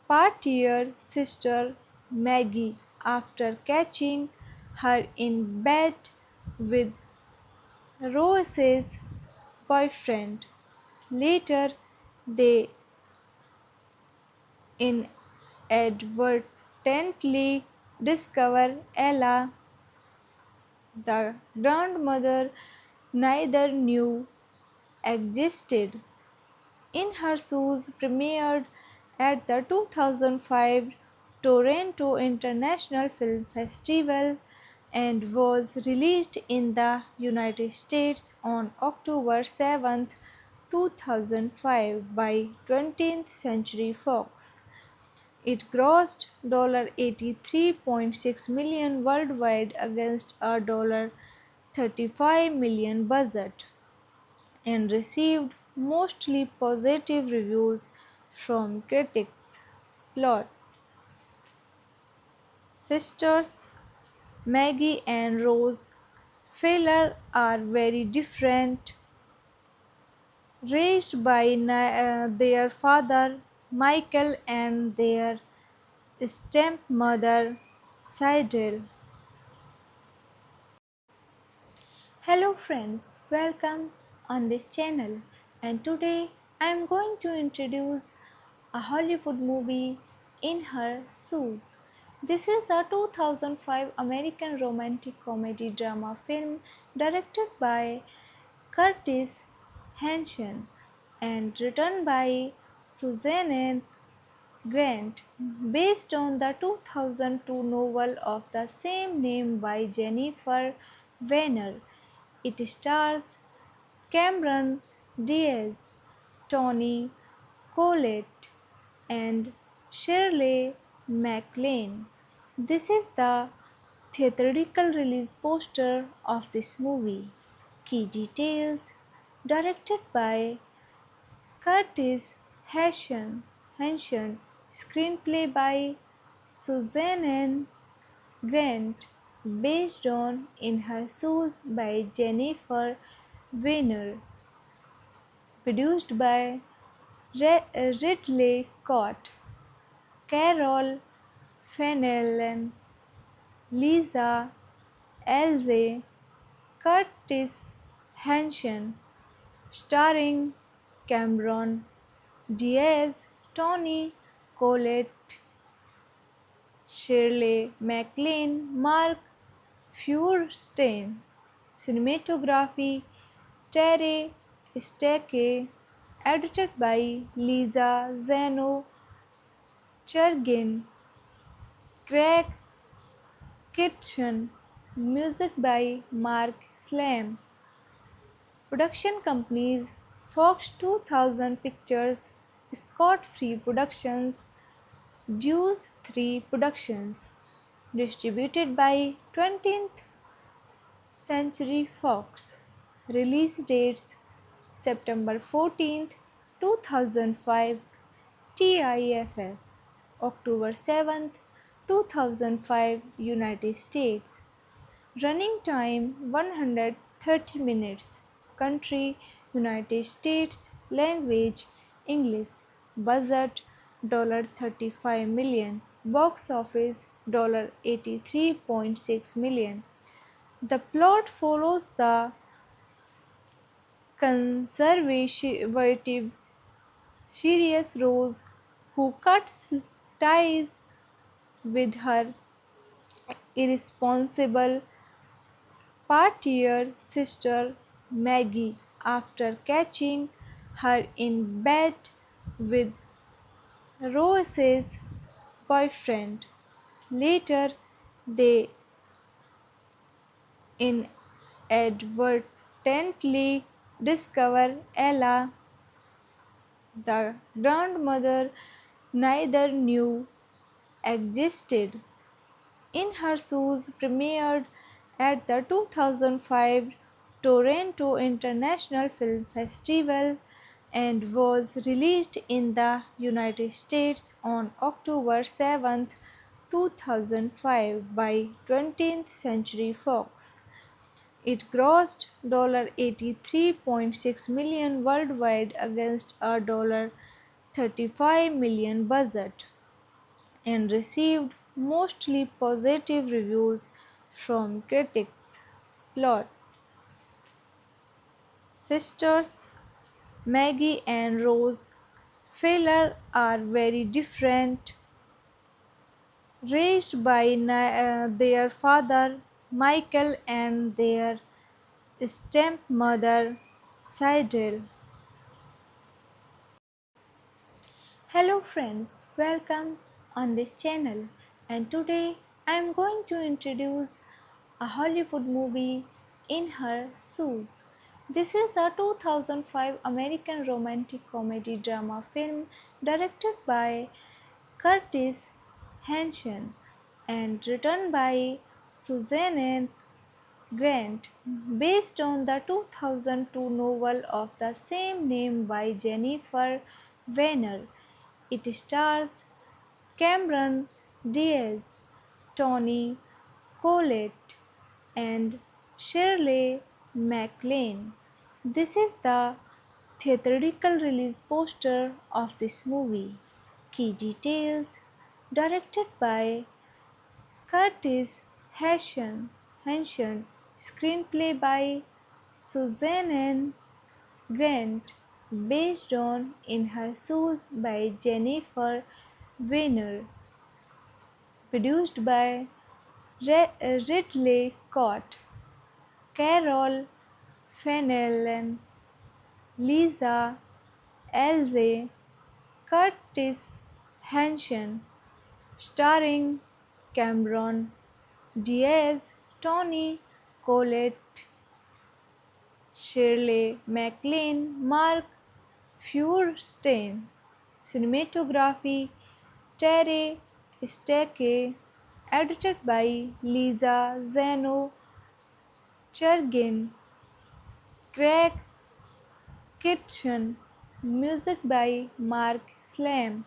partier sister Maggie after catching her in bed with Rose's boyfriend. Later, they inadvertently discover Ella, the grandmother neither knew existed. In Her Shoes premiered at the 2005 Toronto International Film Festival and was released in the United States on October 7, 2005 by 20th Century Fox. It grossed $83.6 million worldwide against a $35 million budget and received mostly positive reviews from critics. Plot: Sisters Maggie and Rose Fowler are very different, raised by their father Michael and their stepmother Cydel. Hello friends, welcome on this channel, and today I am going to introduce a Hollywood movie, In Her Shoes. This is a 2005 American romantic comedy drama film directed by Curtis Hanson and written by Suzanne Grant, based on the 2002 novel of the same name by Jennifer Weiner. It stars Cameron Diaz, Tony Collette, and Shirley MacLaine. This is the theatrical release poster of this movie. Key details: directed by Curtis Hanson, screenplay by Suzanne Grant, based on In Her Shoes by Jennifer Weiner, produced by Ridley Scott, Carol Fennellan, Lisa Elze, Curtis Hanson, starring Cameron Diaz, Tony Collette, Shirley MacLaine, Mark Feuerstein. Cinematography Terry Stecke, edited by Lisa Zeno Chergin, Craig Kitchen, music by Mark Slam. Production companies Fox 2000 Pictures, Scott Free Productions, Deuce 3 Productions. Distributed by 20th Century Fox. Release dates September 14th, 2005, TIFF, October 7th, 2005, United States. Running time 130 minutes. Country United States. Language English. Budget $35 million. Box office $83.6 million. The plot follows the conservative serious Rose who cuts ties with her irresponsible partier sister Maggie after catching her in bed with Rose's boyfriend. Later, they inadvertently discover Ella, the grandmother neither knew existed. In Her Shoes premiered at the 2005 Toronto International Film Festival and was released in the United States on October 7, 2005 by 20th Century Fox. It grossed $83.6 million worldwide against a $35 million budget and received mostly positive reviews from critics. Plot: Sisters Maggie and Rose Fowler are very different, raised by their father Michael and their stepmother Cydel. Hello friends, welcome on this channel, and today I am going to introduce a Hollywood movie, In Her Shoes. This is a 2005 American romantic comedy drama film directed by Curtis Hanson and written by Suzanne Grant, based on the 2002 novel of the same name by Jennifer Weiner. It stars Cameron Diaz, Toni Collette, and Shirley MacLaine. This is the theatrical release poster of this movie. Key details: directed by Curtis Hanson, screenplay by Suzanne Grant, based on In Her Shoes by Jennifer Weiner, produced by Ridley Scott, Carol Fennellan, Lisa Elze, Curtis Hanson, starring Cameron Diaz, Toni Collette, Shirley MacLaine, Mark Feuerstein. Cinematography Terry Steke, edited by Lisa Zeno Chergin, Craig Kitchen, music by Mark Slam.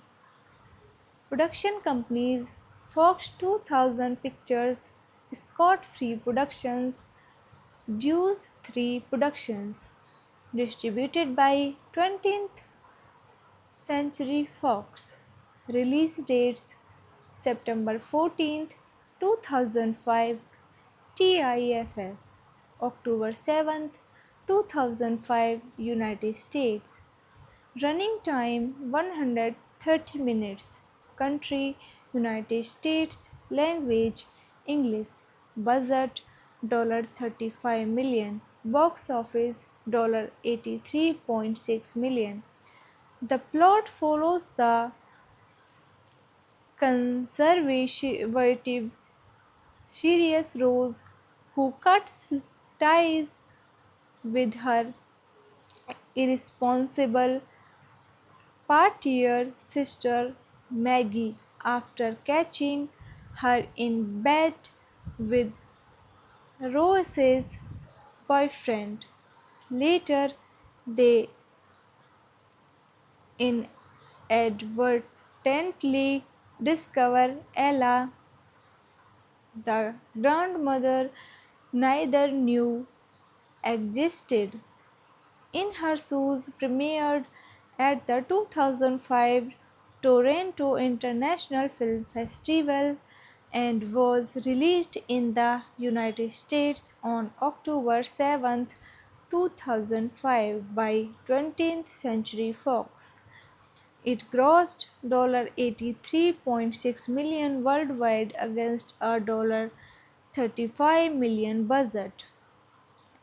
Production companies Fox 2000 Pictures, Scott Free Productions, Deuce 3 Productions. Distributed by 20th Century Fox. Release dates September 14, 2005, TIFF, October 7, 2005, United States. Running time 130 minutes. Country United States. Language English. Budget $35 million. Box office $83.6 million. The plot follows the conservative serious Rose who cuts ties with her irresponsible partier sister Maggie after catching her in bed with Rose's boyfriend. Later, they inadvertently discover Ella, the grandmother neither knew existed. In Her Shoes premiered at the 2005 Toronto International Film Festival and was released in the United States on October 7, 2005 by 20th Century Fox. It grossed $83.6 million worldwide against a $35 million budget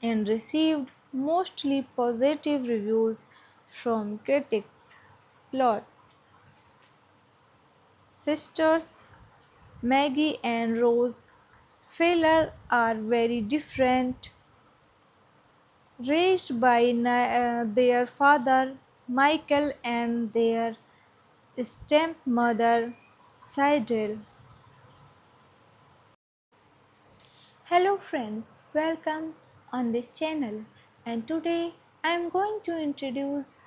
and received mostly positive reviews from critics. Plot: Sisters Maggie and Rose Fowler are very different, raised by their father Michael and their stepmother Cydel. Hello friends, welcome on this channel, and today I am going to introduce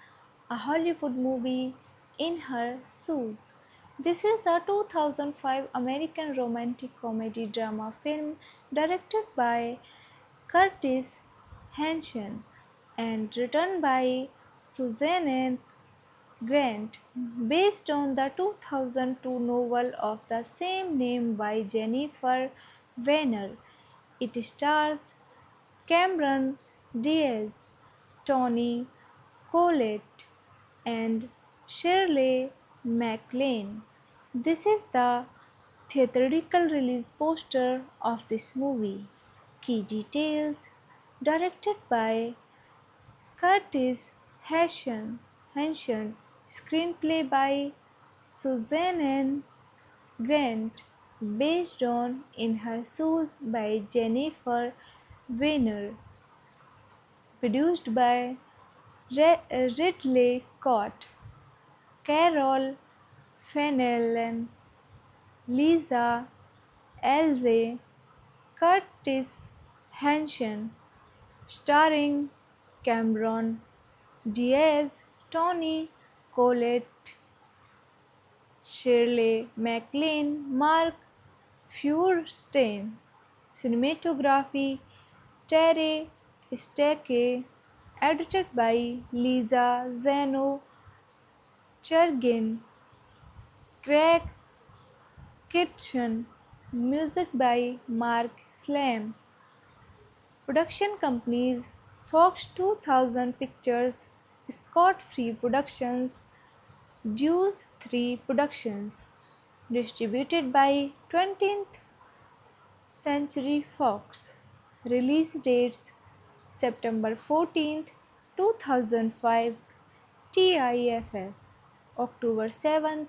a Hollywood movie, In Her Shoes. This is a 2005 American romantic comedy drama film directed by Curtis Hanson and written by Suzanne Grant, based on the 2002 novel of the same name by Jennifer Weiner. It stars Cameron Diaz, Toni Collette, and Shirley MacLaine. This is the theatrical release poster of this movie. Key details: directed by Curtis Hanson, screenplay by Suzanne Grant, based on In Her Shoes by Jennifer Weiner, produced by Ridley Scott, Carol Fennellen, Lisa Elze, Curtis Hanson, starring Cameron Diaz, Toni Collette, Shirley MacLaine, Mark Feuerstein. Cinematography: Terry Stecke. Edited by Lisa Zeno Chergin, Craig Kitchen. Music by Mark Slam. Production companies: Fox 2000 Pictures, Scott Free Productions, Deuce 3 Productions. Distributed by 20th Century Fox. Release dates: September 14, 2005, TIFF, October 7,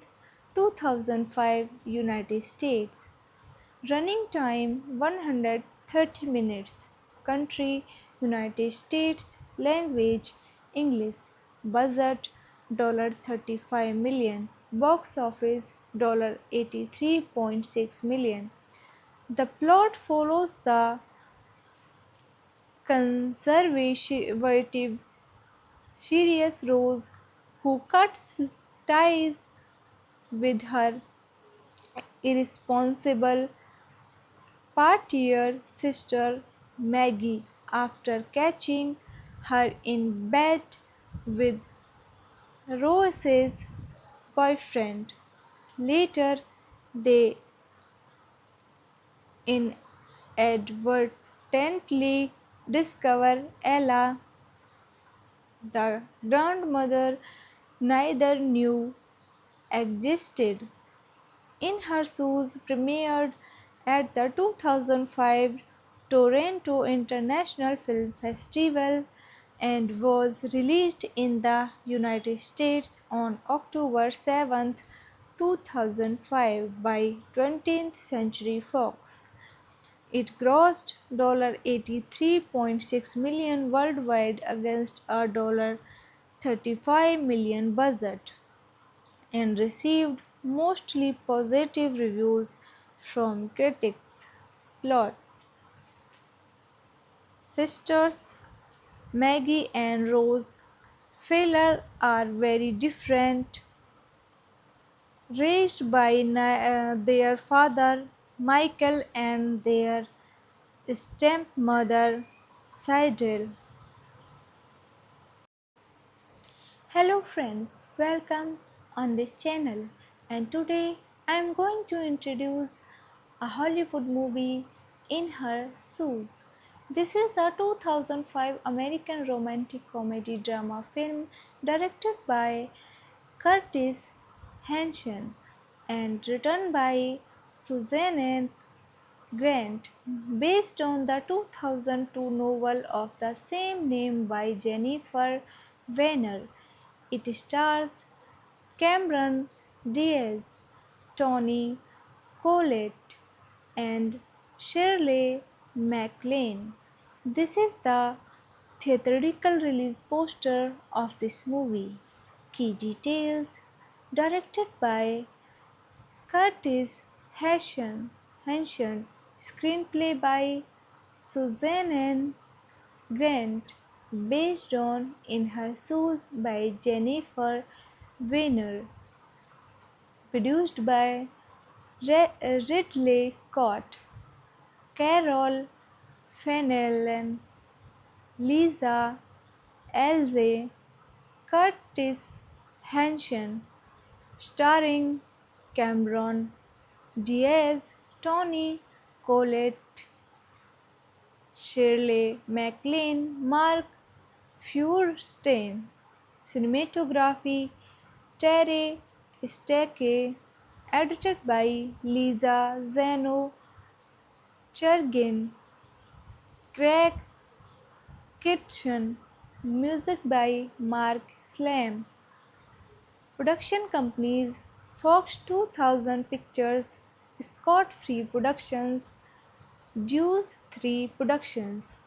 2005, United States. Running time 130 minutes. Country: United States. Language: English. Budget $35 million. Box office $83.6 million. The plot follows the conservative serious Rose, who cuts ties with her irresponsible partier sister Maggie after catching her in bed with Rose's boyfriend. Later, they inadvertently discover Ella, the grandmother neither knew existed. In Her Shoes premiered at the 2005 Toronto International Film Festival and was released in the United States on October 7, 2005 by 20th Century Fox. It grossed $83.6 million worldwide against a $35 million budget and received mostly positive reviews from critics. Plot: Sisters Maggie and Rose Fowler are very different, raised by their father Michael and their stepmother, Cydel. Hello friends, welcome on this channel, and today I am going to introduce a Hollywood movie, In Her Shoes. This is a 2005 American romantic comedy drama film directed by Curtis Hanson and written by Suzanne Grant, based on the 2002 novel of the same name by Jennifer Weiner. It stars Cameron Diaz, Tony Collette, and Shirley MacLaine. This is the theatrical release poster of this movie. Key details: directed by Curtis Hanson, screenplay by Suzanne Grant, based on In Her Shoes by Jennifer Weiner, produced by Ridley Scott, Carol Fennellen, Lisa Elze, Curtis Hanson, starring Cameron Diaz, Tony Collette, Shirley MacLaine, Mark Feuerstein. Cinematography Terry Stecke, edited by Lisa Zeno Chergin, Craig Kitchen, music by Mark Slam. Production companies Fox 2000 Pictures, Scott Free Productions, Deuce 3 Productions.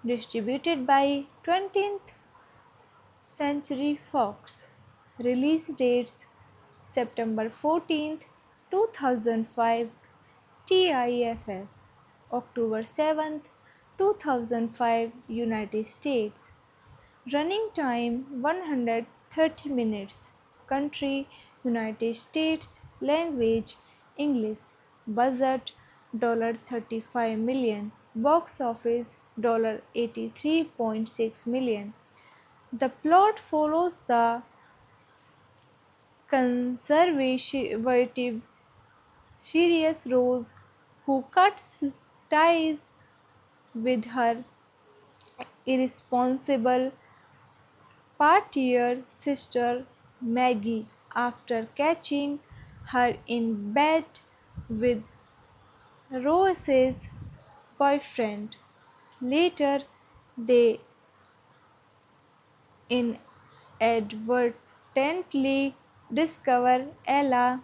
Distributed by 20th Century Fox. Release dates September 14th, 2005, TIFF, October 7th, 2005, United States. Running time 130 minutes. Country United States. Language English. Budget $35 million. Box office $83.6 million. The plot follows the conservative Sirius Rose, who cuts ties with her irresponsible partier sister Maggie after catching her in bed with Rose's boyfriend. Later, they inadvertently discover Ella,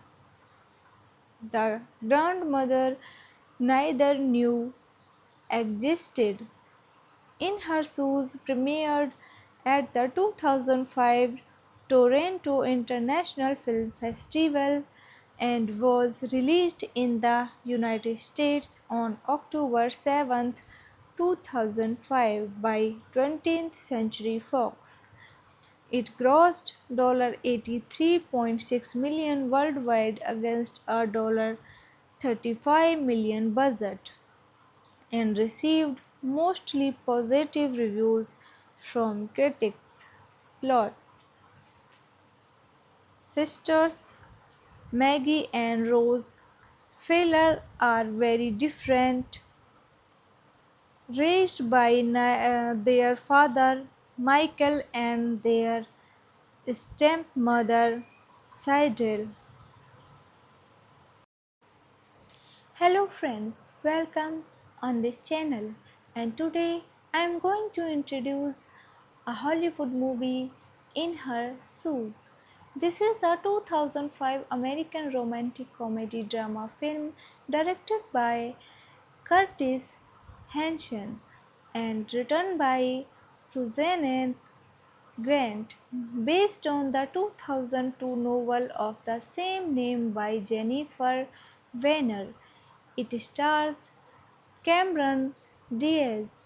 the grandmother neither knew existed. In Her Shoes premiered at the 2005 Toronto International Film Festival and was released in the United States on October 7, 2005 by 20th Century Fox. It grossed $83.6 million worldwide against a $35 million budget and received mostly positive reviews from critics. Plot: sisters Maggie and Rose Fowler are very different, raised by their father Michael and their stepmother Cydel. Hello friends, welcome on this channel, and today I am going to introduce a Hollywood movie, In Her Shoes. This is a 2005 American romantic comedy drama film directed by Curtis Hanson and written by Suzanne Grant, based on the 2002 novel of the same name by Jennifer Weiner. It stars Cameron Diaz,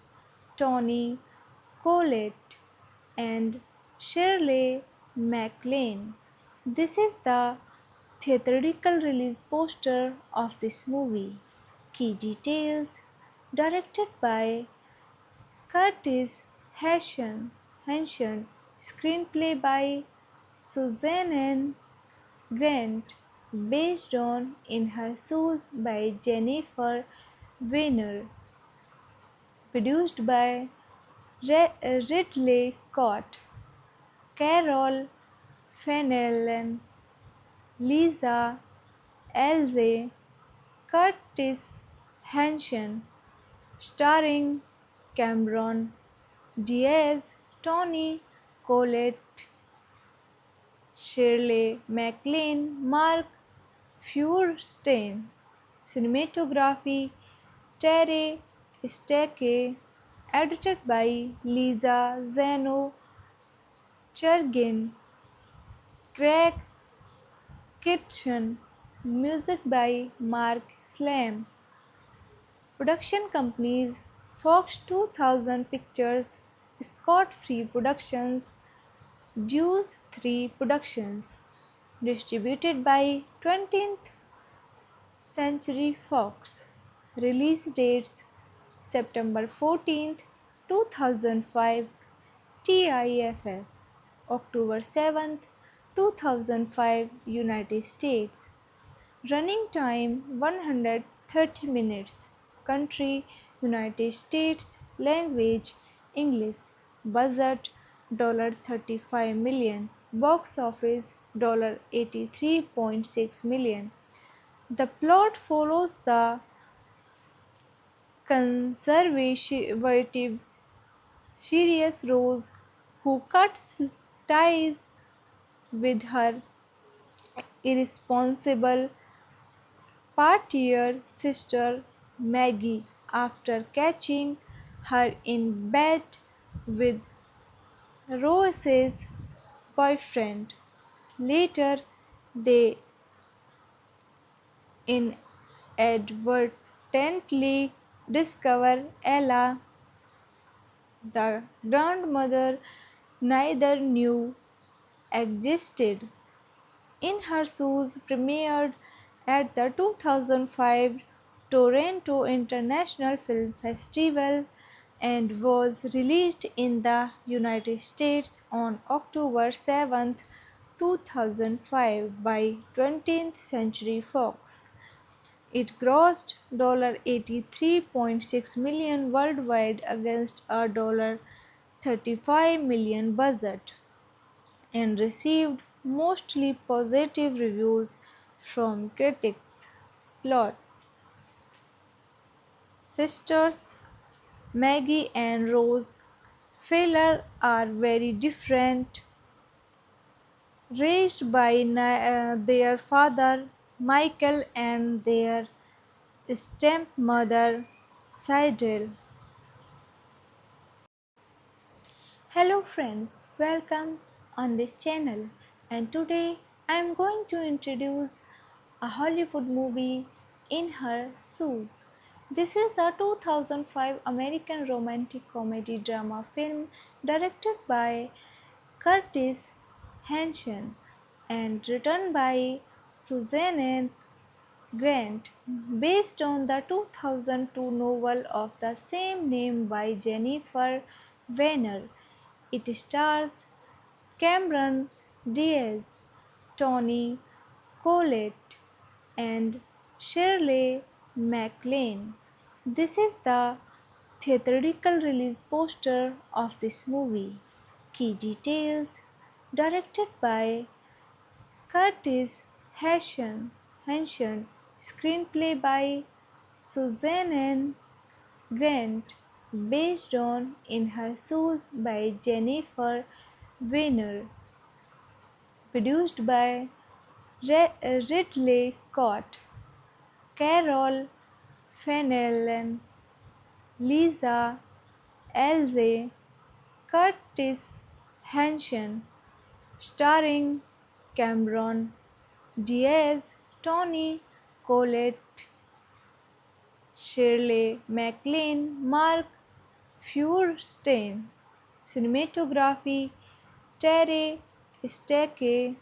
Tony Collette, and Shirley MacLaine. This is the theatrical release poster of this movie. Key details directed by Curtis Henson, screenplay by Suzanne Grant, based on In Her Shoes by Jennifer Weiner, produced by Ridley Scott, Carol Fennellan, Lisa Elze, Curtis Hanson, starring Cameron Diaz, Tony Collette, Shirley MacLaine, Mark Feuerstein. Cinematography Terry Stecke, edited by Lisa Zeno Chergin, Craig Kitchen, music by Mark Slam. Production companies Fox 2000 Pictures, Scott Free Productions, Deuce 3 Productions. Distributed by 20th Century Fox. Release dates September 14th, 2005, TIFF, October 7th, 2005, United States. Running time 130 minutes. Country United States. Language English. Budget $35 million. Box office $83.6 million. The plot follows the conservative Sirius Rose, who cuts ties with her irresponsible partier sister Maggie after catching her in bed with Rose's boyfriend. Later, they inadvertently discover Ella, the grandmother neither knew existed. In Her Shoes premiered at the 2005 Toronto International Film Festival and was released in the United States on October 7, 2005 by 20th Century Fox. It grossed $83.6 million worldwide against a $35 million budget and received mostly positive reviews from critics. Plot: Sisters Maggie and Rose Fowler are very different, raised by their father Michael and their stepmother Cydel. Hello friends, welcome on this channel, and today I am going to introduce a Hollywood movie, In Her Shoes. This is a 2005 American romantic comedy drama film directed by Curtis Hanson and written by Suzanne Grant, based on the 2002 novel of the same name by Jennifer Weiner. It stars Cameron Diaz, Tony Collette, and Shirley MacLaine. This is the theatrical release poster of this movie. Key details directed by Curtis Hanson, screenplay by Suzanne Grant, based on In Her Shoes by Jennifer Weiner, produced by Ridley Scott, Carol Fennellan, Lisa Elze, Curtis Hanson, starring Cameron Diaz, Tony Collette, Shirley MacLaine, Mark Feuerstein. Cinematography Terry Stecke,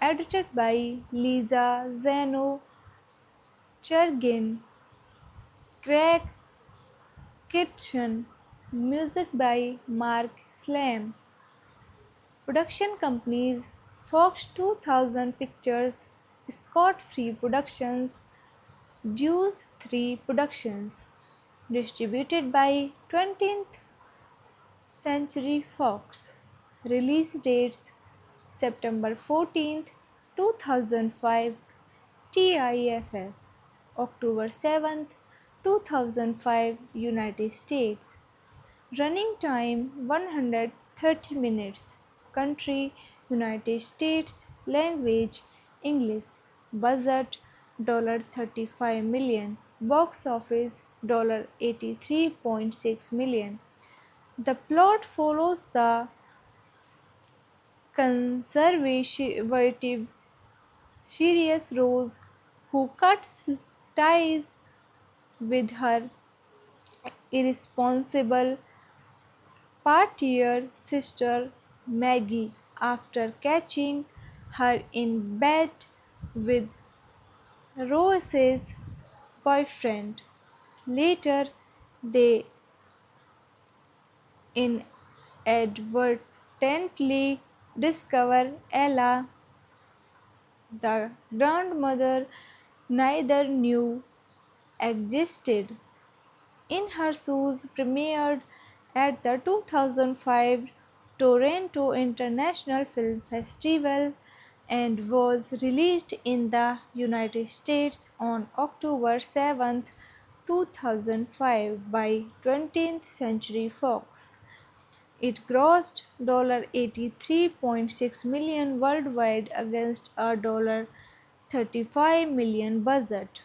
edited by Lisa Zeno Chergin, Craig Kitchen. Music by Mark Slam. Production companies Fox 2000 Pictures, Scott Free Productions, Deuce 3 Productions. Distributed by 20th Century Fox. Release dates September 14th, 2005, TIFF, October 7th, 2005, United States. Running time 130 minutes. Country United States. Language English. Budget $35 million. Box office $83.6 million. The plot follows the conservative Sirius Rose, who cuts ties with her irresponsible partier sister Maggie after catching her in bed with Rose's boyfriend. Later, they inadvertently discover Ella, the grandmother neither knew existed. In Her Shoes premiered at the 2005 Toronto International Film Festival and was released in the United States on October 7, 2005 by 20th Century Fox. It grossed $83.6 million worldwide against a $35 million budget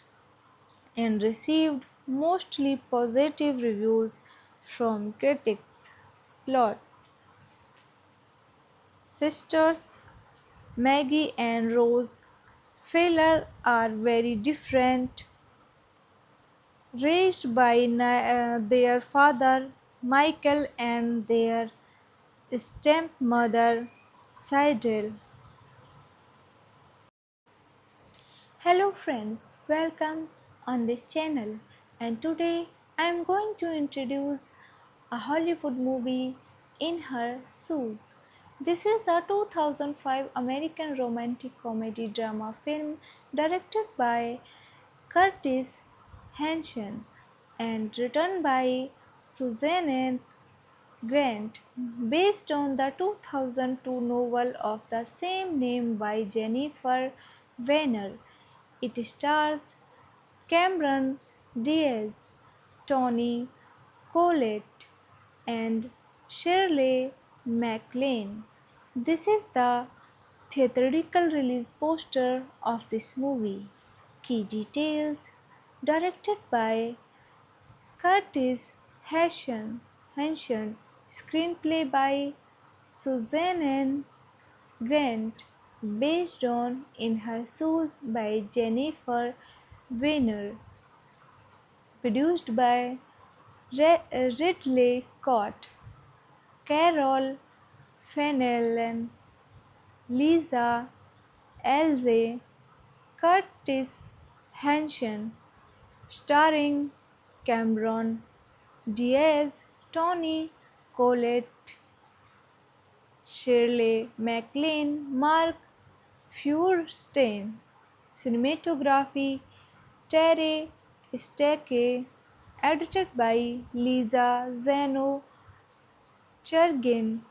and received mostly positive reviews from critics. Plot: Sisters Maggie and Rose Fowler are very different, raised by their father Michael and their stepmother Cydel. Hello friends, welcome on this channel, and today I am going to introduce a Hollywood movie, In Her Shoes. This is a 2005 American romantic comedy drama film directed by Curtis Hanson and written by Suzanne Grant, based on the 2002 novel of the same name by Jennifer Weiner. It stars Cameron Diaz, Toni Collette, and Shirley MacLaine. This is the theatrical release poster of this movie. Key details: directed by Curtis Hanson, screenplay by Suzanne Grant, based on In Her Shoes by Jennifer Weiner, produced by Ridley Scott, Carol Fennellan, Lisa Elze, Curtis Hanson, starring Cameron Diaz, Toni Collette, Shirley MacLaine, Mark Feuerstein. Cinematography Terry Stecke, edited by Lisa Zeno Chergin,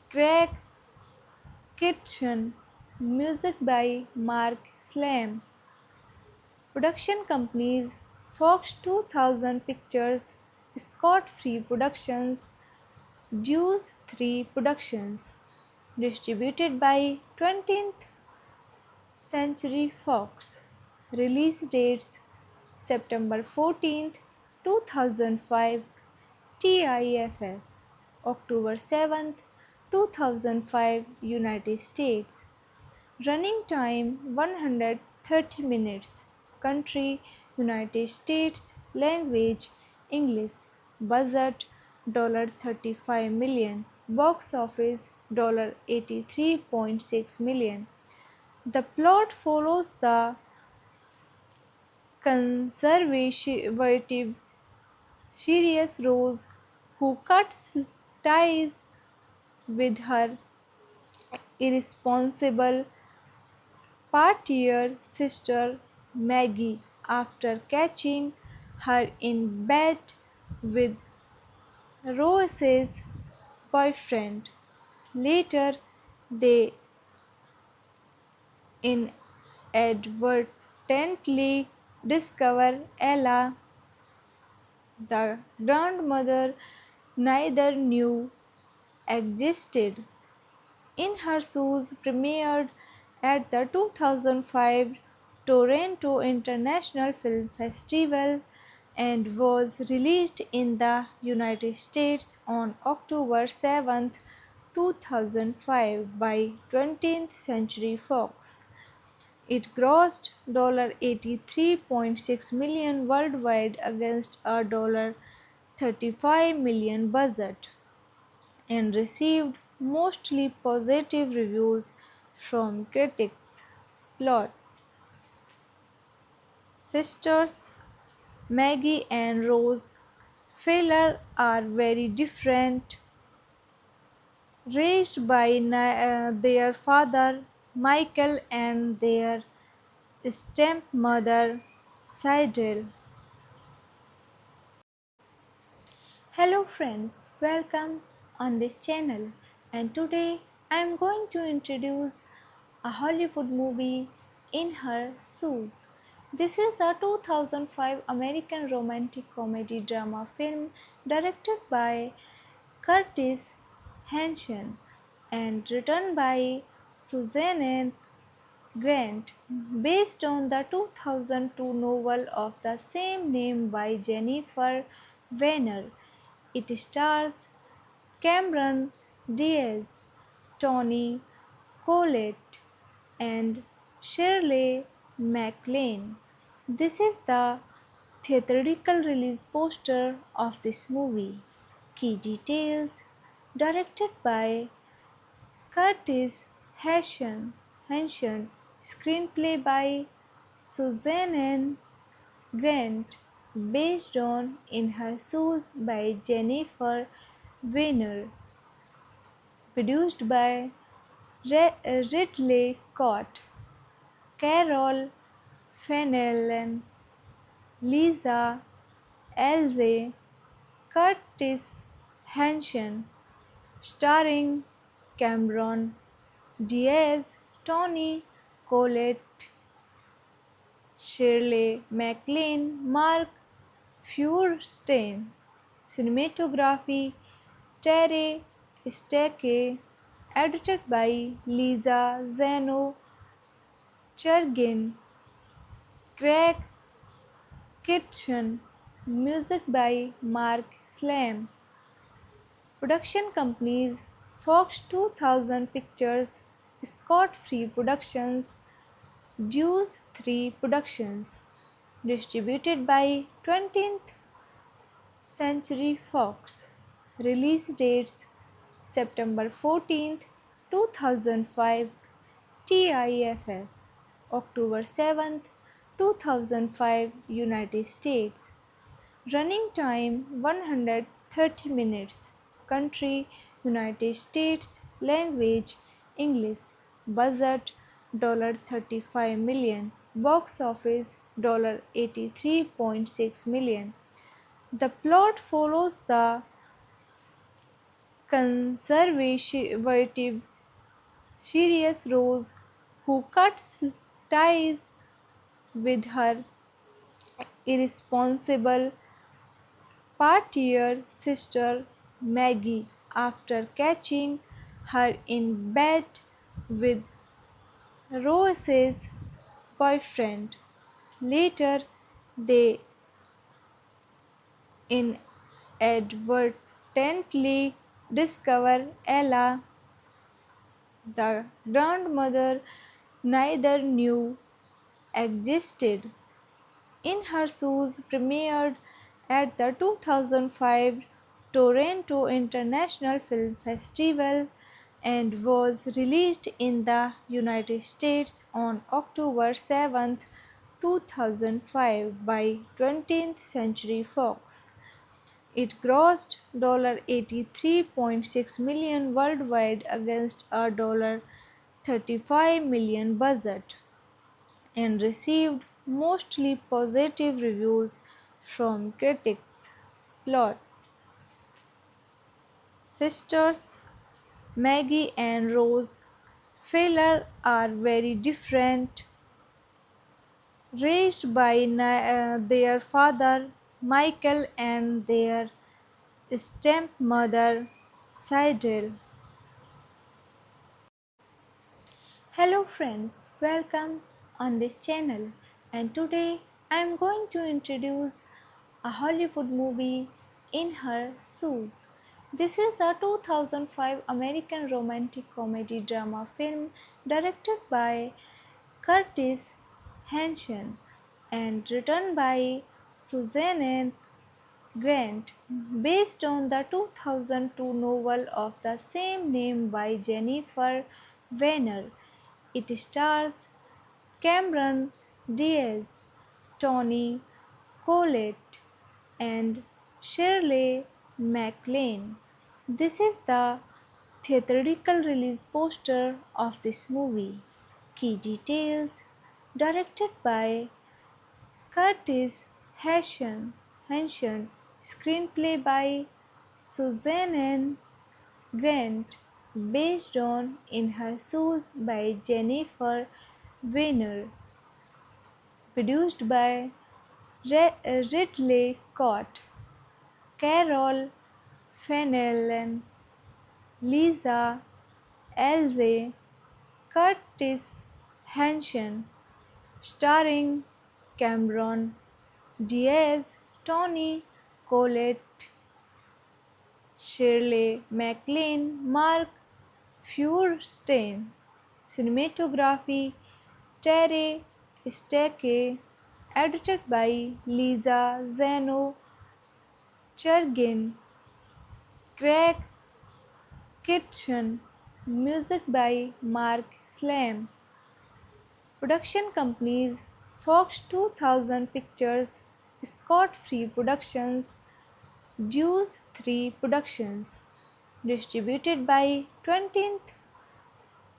Craig Kitchen, music by Mark Slam. Production companies Fox 2000 Pictures, Scott Free Productions, Deuce 3 Productions. Distributed by 20th Century Fox. Release dates September 14th, 2005, TIFF, October 7th, 2005, United States. Running time 130 minutes. Country United States. Language English. Budget $35 million. Box office $83.6 million. The plot follows the conservative, serious Rose, who cuts ties with her irresponsible partier sister Maggie after catching her in bed with Rose's boyfriend. Later, they inadvertently discover Ella, the grandmother neither knew existed. In Her Shoes premiered at the 2005 Toronto International Film Festival and was released in the United States on October 7, 2005 by 20th Century Fox. It grossed $83.6 million worldwide against a $35 million budget and received mostly positive reviews from critics. Plot: Sisters Maggie and Rose Fowler are very different, raised by their father Michael and their stepmother Cydel. Hello friends, welcome on this channel, and today I am going to introduce a Hollywood movie, In Her Shoes. This is a 2005 American romantic comedy drama film directed by Curtis Hanson and written by Suzanne Grant, based on the 2002 novel of the same name by Jennifer Weiner. It stars Cameron Diaz, Toni Collette, and Shirley MacLaine. This is the theatrical release poster of this movie. Key details: directed by Curtis Hanson, screenplay by Suzanne Grant, based on In Her Shoes by Jennifer Weiner, produced by Ridley Scott, Carol Fennellen, Lisa Elze, Curtis Hanson, starring Cameron Diaz, Toni Collette, Shirley MacLaine, Mark Feuerstein. Cinematography: Terry Stecke. Edited by Lisa Zeno Chergin, Craig Kitchen. Music by Mark Slam. Production companies: Fox 2000 Pictures, Scott Free Productions, Deuce 3 Productions. Distributed by 20th Century Fox. Release dates: September 14, 2005, TIFF, October 7, 2005, United States. Running time 130 minutes. Country: United States. Language: English. Budget $35 million. Box office $83.6 million. The plot follows the conservative, serious Rose, who cuts ties with her irresponsible partier sister Maggie after catching her in bed with Rose's boyfriend. Later, they inadvertently discover Ella, the grandmother neither knew existed. In Her Shoes premiered at the 2005 Toronto International Film Festival and was released in the United States on October 7, 2005 by 20th Century Fox. It grossed $83.6 million worldwide against a $35 million budget and received mostly positive reviews from critics. Plot: Sisters Maggie and Rose Fowler are very different, raised by their father Michael and their stepmother Cydel. Hello friends, welcome on this channel, and today I am going to introduce a Hollywood movie, In Her Shoes. This is a 2005 American romantic comedy drama film directed by Curtis Hanson and written by Suzanne Grant, based on the 2002 novel of the same name by Jennifer Weiner. It stars Cameron Diaz, Toni Collette, and Shirley MacLaine. This is the theatrical release poster of this movie. Key details: directed by Curtis Hanson, screenplay by Suzanne Grant, based on In Her Shoes by Jennifer Weiner, produced by Ridley Scott, Carol Fennellen, Lisa Elze, Curtis Hanson, starring Cameron Diaz, Toni Collette, Shirley MacLaine, Mark Feuerstein. Cinematography: Terry Stecke. Edited by Lisa Zeno Chergin, Craig Kitchen. Music by Mark Slam. Production companies: Fox 2000 Pictures, Scott Free Productions, Deuce 3 Productions. Distributed by 20th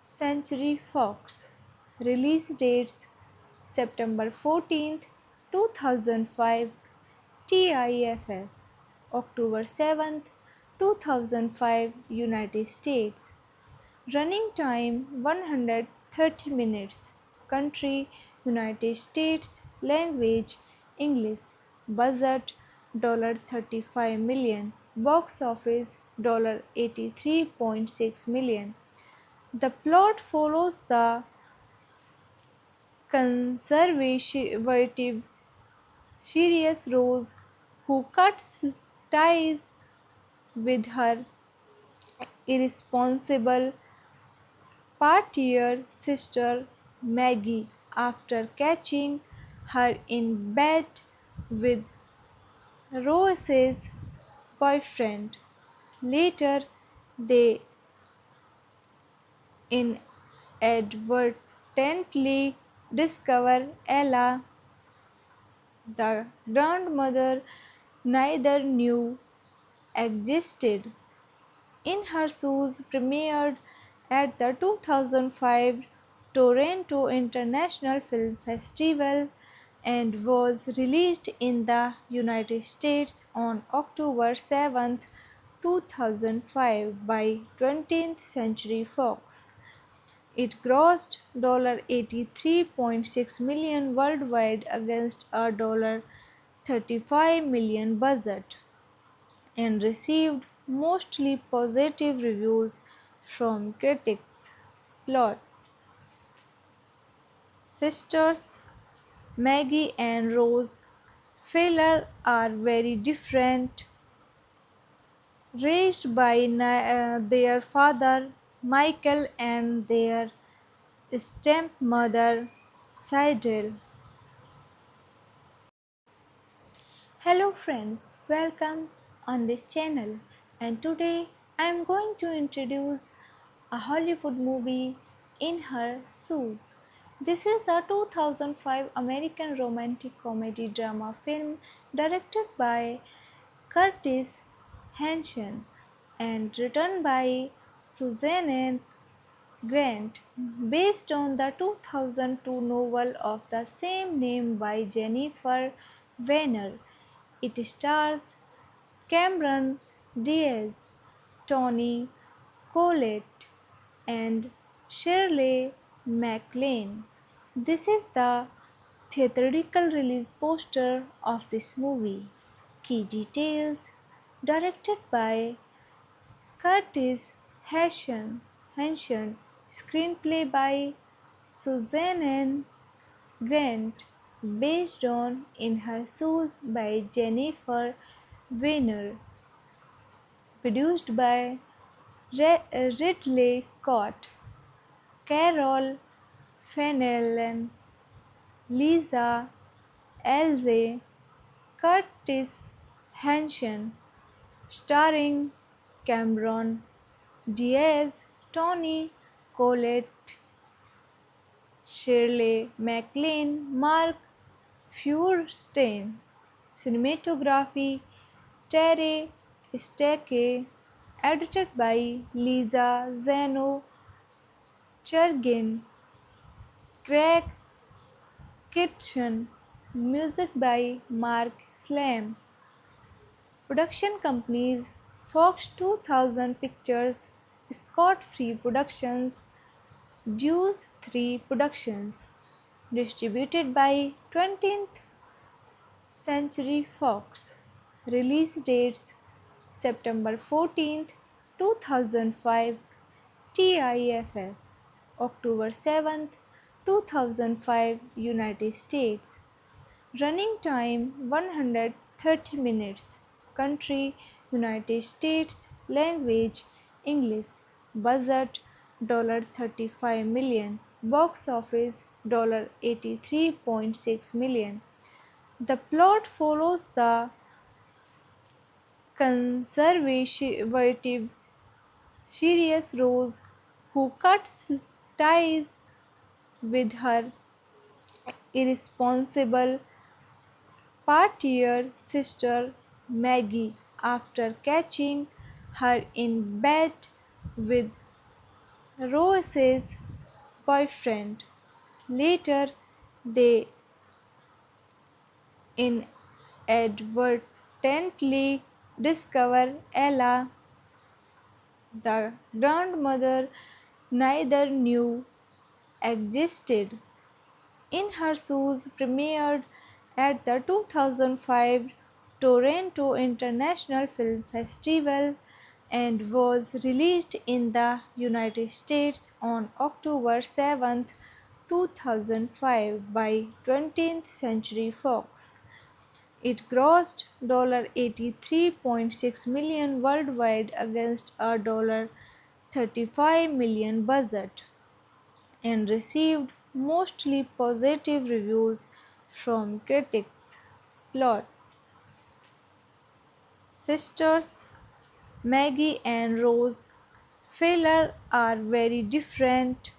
Century Fox. Release dates: September 14th, 2005, TIFF, October 7th, 2005, United States. Running time 130 minutes. Country: United States. Language: English. Budget $35 million. Box office $83.6 million. The plot follows the conservative serious Rose, who cuts ties with her irresponsible partier sister Maggie after catching her in bed with Rose's boyfriend. Later, they inadvertently discover Ella, the grandmother neither knew existed. In Her Shoes premiered at the 2005 Toronto International Film Festival and was released in the United States on October 7, 2005 by 20th Century Fox. It grossed $83.6 million worldwide against a $35 million budget and received mostly positive reviews from critics. Plot: Sisters Maggie and Rose Fowler are very different, raised by their father Michael and their stepmother Cydel. Hello friends, welcome on this channel, and today I am going to introduce a Hollywood movie, In Her Shoes. This is a 2005 American romantic comedy drama film directed by Curtis Hanson and written by Suzanne Grant, based on the 2002 novel of the same name by Jennifer Weiner. It stars Cameron Diaz, Tony Collette, and Shirley MacLaine. This is the theatrical release poster of this movie. Key details: directed by Curtis Hanson, screenplay by Suzanne Grant, based on In Her Shoes by Jennifer Weiner, produced by Ridley Scott, Carol Fennellan, Lisa Elze, Curtis Hanson, starring Cameron Diaz, Tony Collette, Shirley MacLaine, Mark Feuerstein. Cinematography Terry Stecke, edited by Lisa Zeno Chergin, Craig Kitchen, music by Mark Slam. Production companies Fox 2000 Pictures, Scott Free Productions, Deuce 3 Productions. Distributed by 20th Century Fox. Release dates September 14th, 2005, TIFF, October 7th, 2005, United States. Running time 130 minutes. Country United States. Language English. Budget $35 million. Box office $83.6 million. The plot follows the conservative Sirius Rose, who cuts ties with her irresponsible partier sister Maggie after catching her in bed with Rose's boyfriend. Later, they inadvertently discover Ella, the grandmother neither knew existed. In Her Shoes premiered at the 2005 Toronto International Film Festival and was released in the United States on October 7th, 2005 by 20th Century Fox. It grossed $83.6 million worldwide against a $35 million budget and received mostly positive reviews from critics. Plot: Sisters Maggie and Rose Fowler are very different,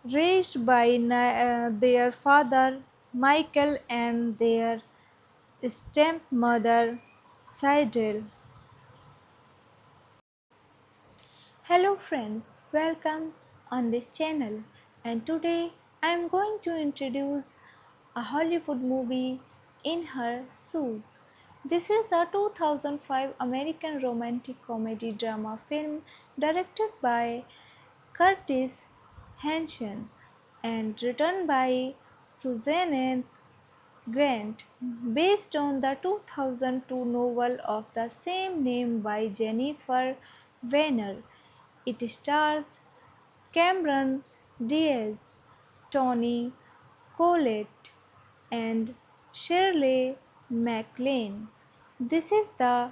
raised by their father Michael and their stepmother Cydel. Hello friends, welcome on this channel, and today I am going to introduce a Hollywood movie, In Her Shoes. This is a 2005 American romantic comedy drama film directed by Curtis Hanson and written by Suzanne Grant, based on the 2002 novel of the same name by Jennifer Weiner. It stars Cameron Diaz, Tony Collette, and Shirley MacLaine. This is the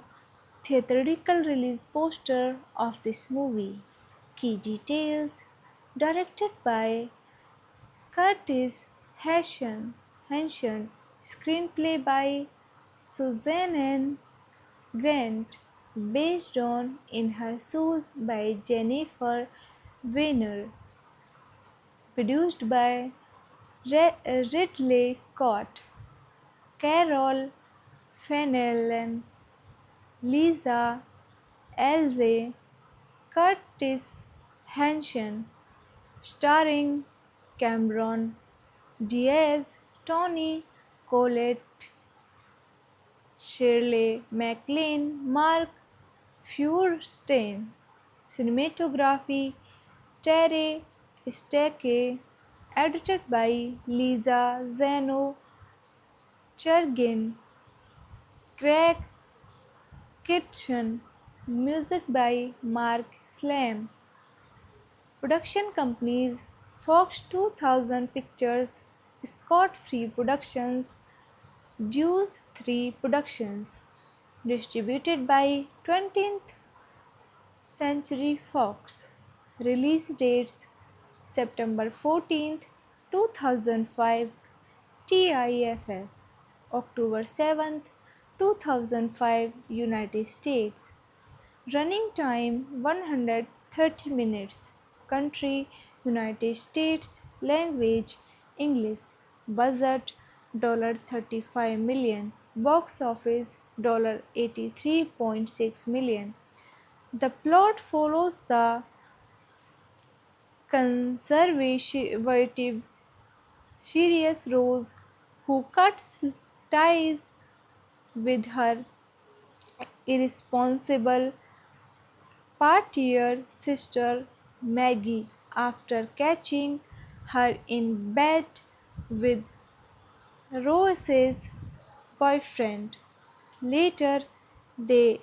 theatrical release poster of this movie. Key details: directed by Curtis Hanson, screenplay by Suzanne Grant, based on In Her Shoes by Jennifer Weiner, produced by Ridley Scott, Carol Fennellen, Lisa Elze, Curtis Hanson, starring Cameron Diaz, Tony Collette, Shirley MacLaine, Mark Feuerstein. Cinematography Terry Stecke, edited by Lisa Zeno Chergin, Craig Kitchen, music by Mark Slam. Production companies Fox 2000 Pictures, Scott Free Productions, Deuce 3 Productions. Distributed by 20th Century Fox. Release dates September 14th, 2005, TIFF, October 7th, 2005, United States. Running time 130 minutes. Country United States. Language English. Budget $35 million. Box office $83.6 million. The plot follows the conservative Sirius Rose, who cuts ties with her irresponsible partier sister Maggie after catching her in bed with Rose's boyfriend. Later, they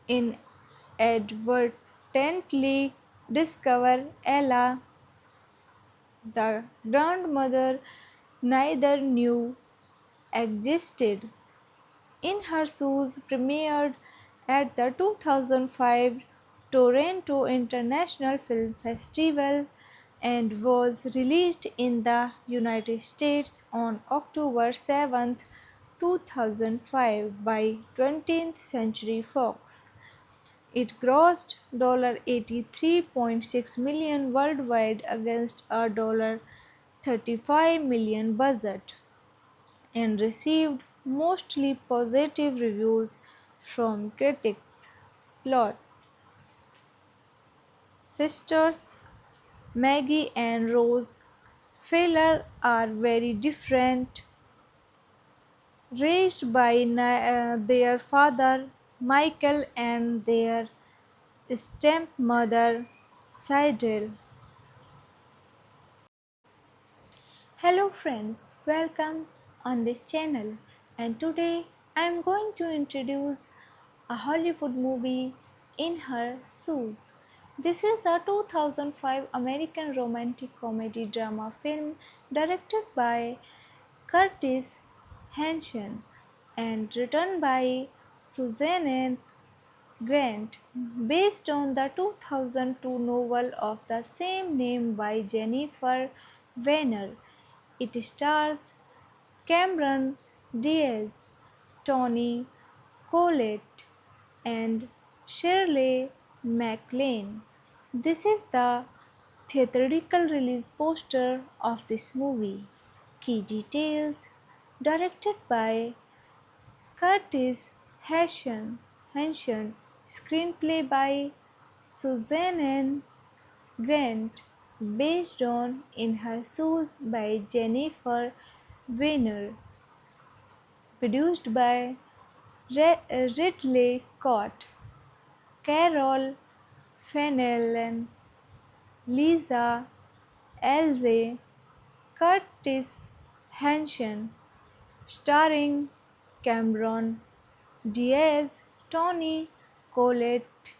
inadvertently discover Ella, the grandmother neither knew existed. In Her Shoes premiered at the 2005 Toronto International Film Festival and was released in the United States on October 7, 2005 by 20th Century Fox. It grossed $83.6 million worldwide against a $35 million budget and received mostly positive reviews from critics. Plot: Sisters Maggie and Rose Fowler are very different, raised by their father Michael and their stepmother Cydel. Hello friends, welcome on this channel, and today I am going to introduce a Hollywood movie, In Her Shoes. This is a 2005 American romantic comedy drama film directed by Curtis Hanson and written by Suzanne Grant, based on the 2002 novel of the same name by Jennifer Weiner. It stars Cameron Diaz, Tony Collette, and Shirley MacLaine. This is the theatrical release poster of this movie. Key details: directed by Curtis Hanson, screenplay by Suzanne Grant, based on In Her Shoes by Jennifer Weiner, produced by Ridley Scott, Carol Fennellen, Lisa Elze, Curtis Hanson, starring Cameron Diaz, Tony Collette,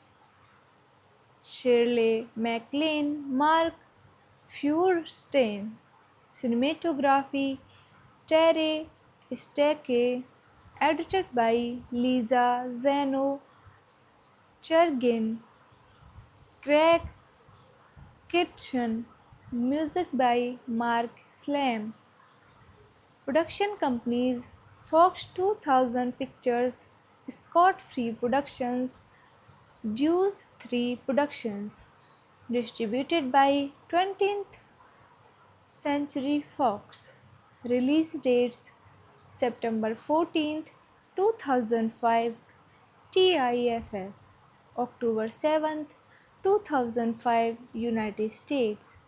Shirley MacLaine, Mark Feuerstein. Cinematography Terry Stecke, edited by Lisa Zeno Chergin, Craig Kitchen, music by Mark Slam. Production companies Fox 2000 Pictures, Scott Free Productions, Deuce 3 Productions. distributed by 20th Century Fox. Release dates September 14th, 2005, TIFF, October 7th, 2005, United States.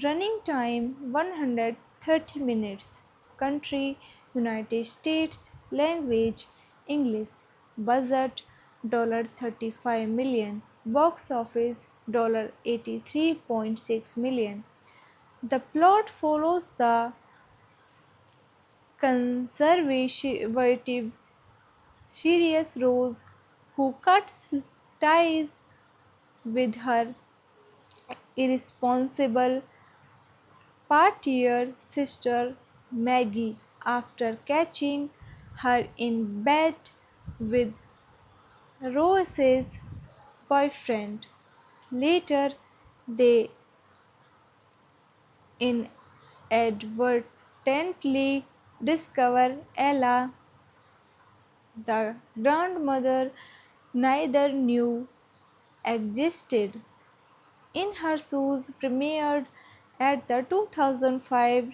Running time 130 minutes. Country United States. Language English. Budget $35 million. Box office $83.6 million. The plot follows the conservative serious Rose who cuts ties with her irresponsible partier sister Maggie after catching her in bed with Rose's boyfriend. Later, they inadvertently discover Ella, the grandmother neither knew existed. In Her Shoes premiered at the 2005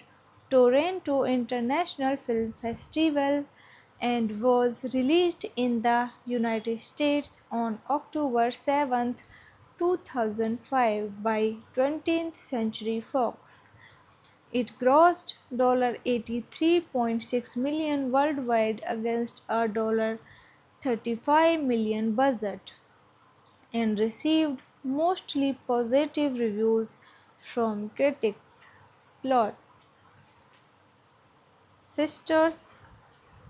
Toronto International Film Festival and was released in the United States on October 7, 2005 by 20th Century Fox. It grossed $83.6 million worldwide against a $35 million budget and received mostly positive reviews from critics. Plot: Sisters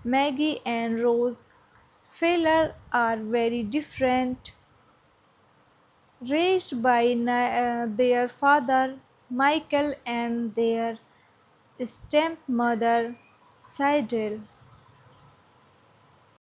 Maggie and Rose Fowler are very different, raised by their father Michael and their stepmother Cydel.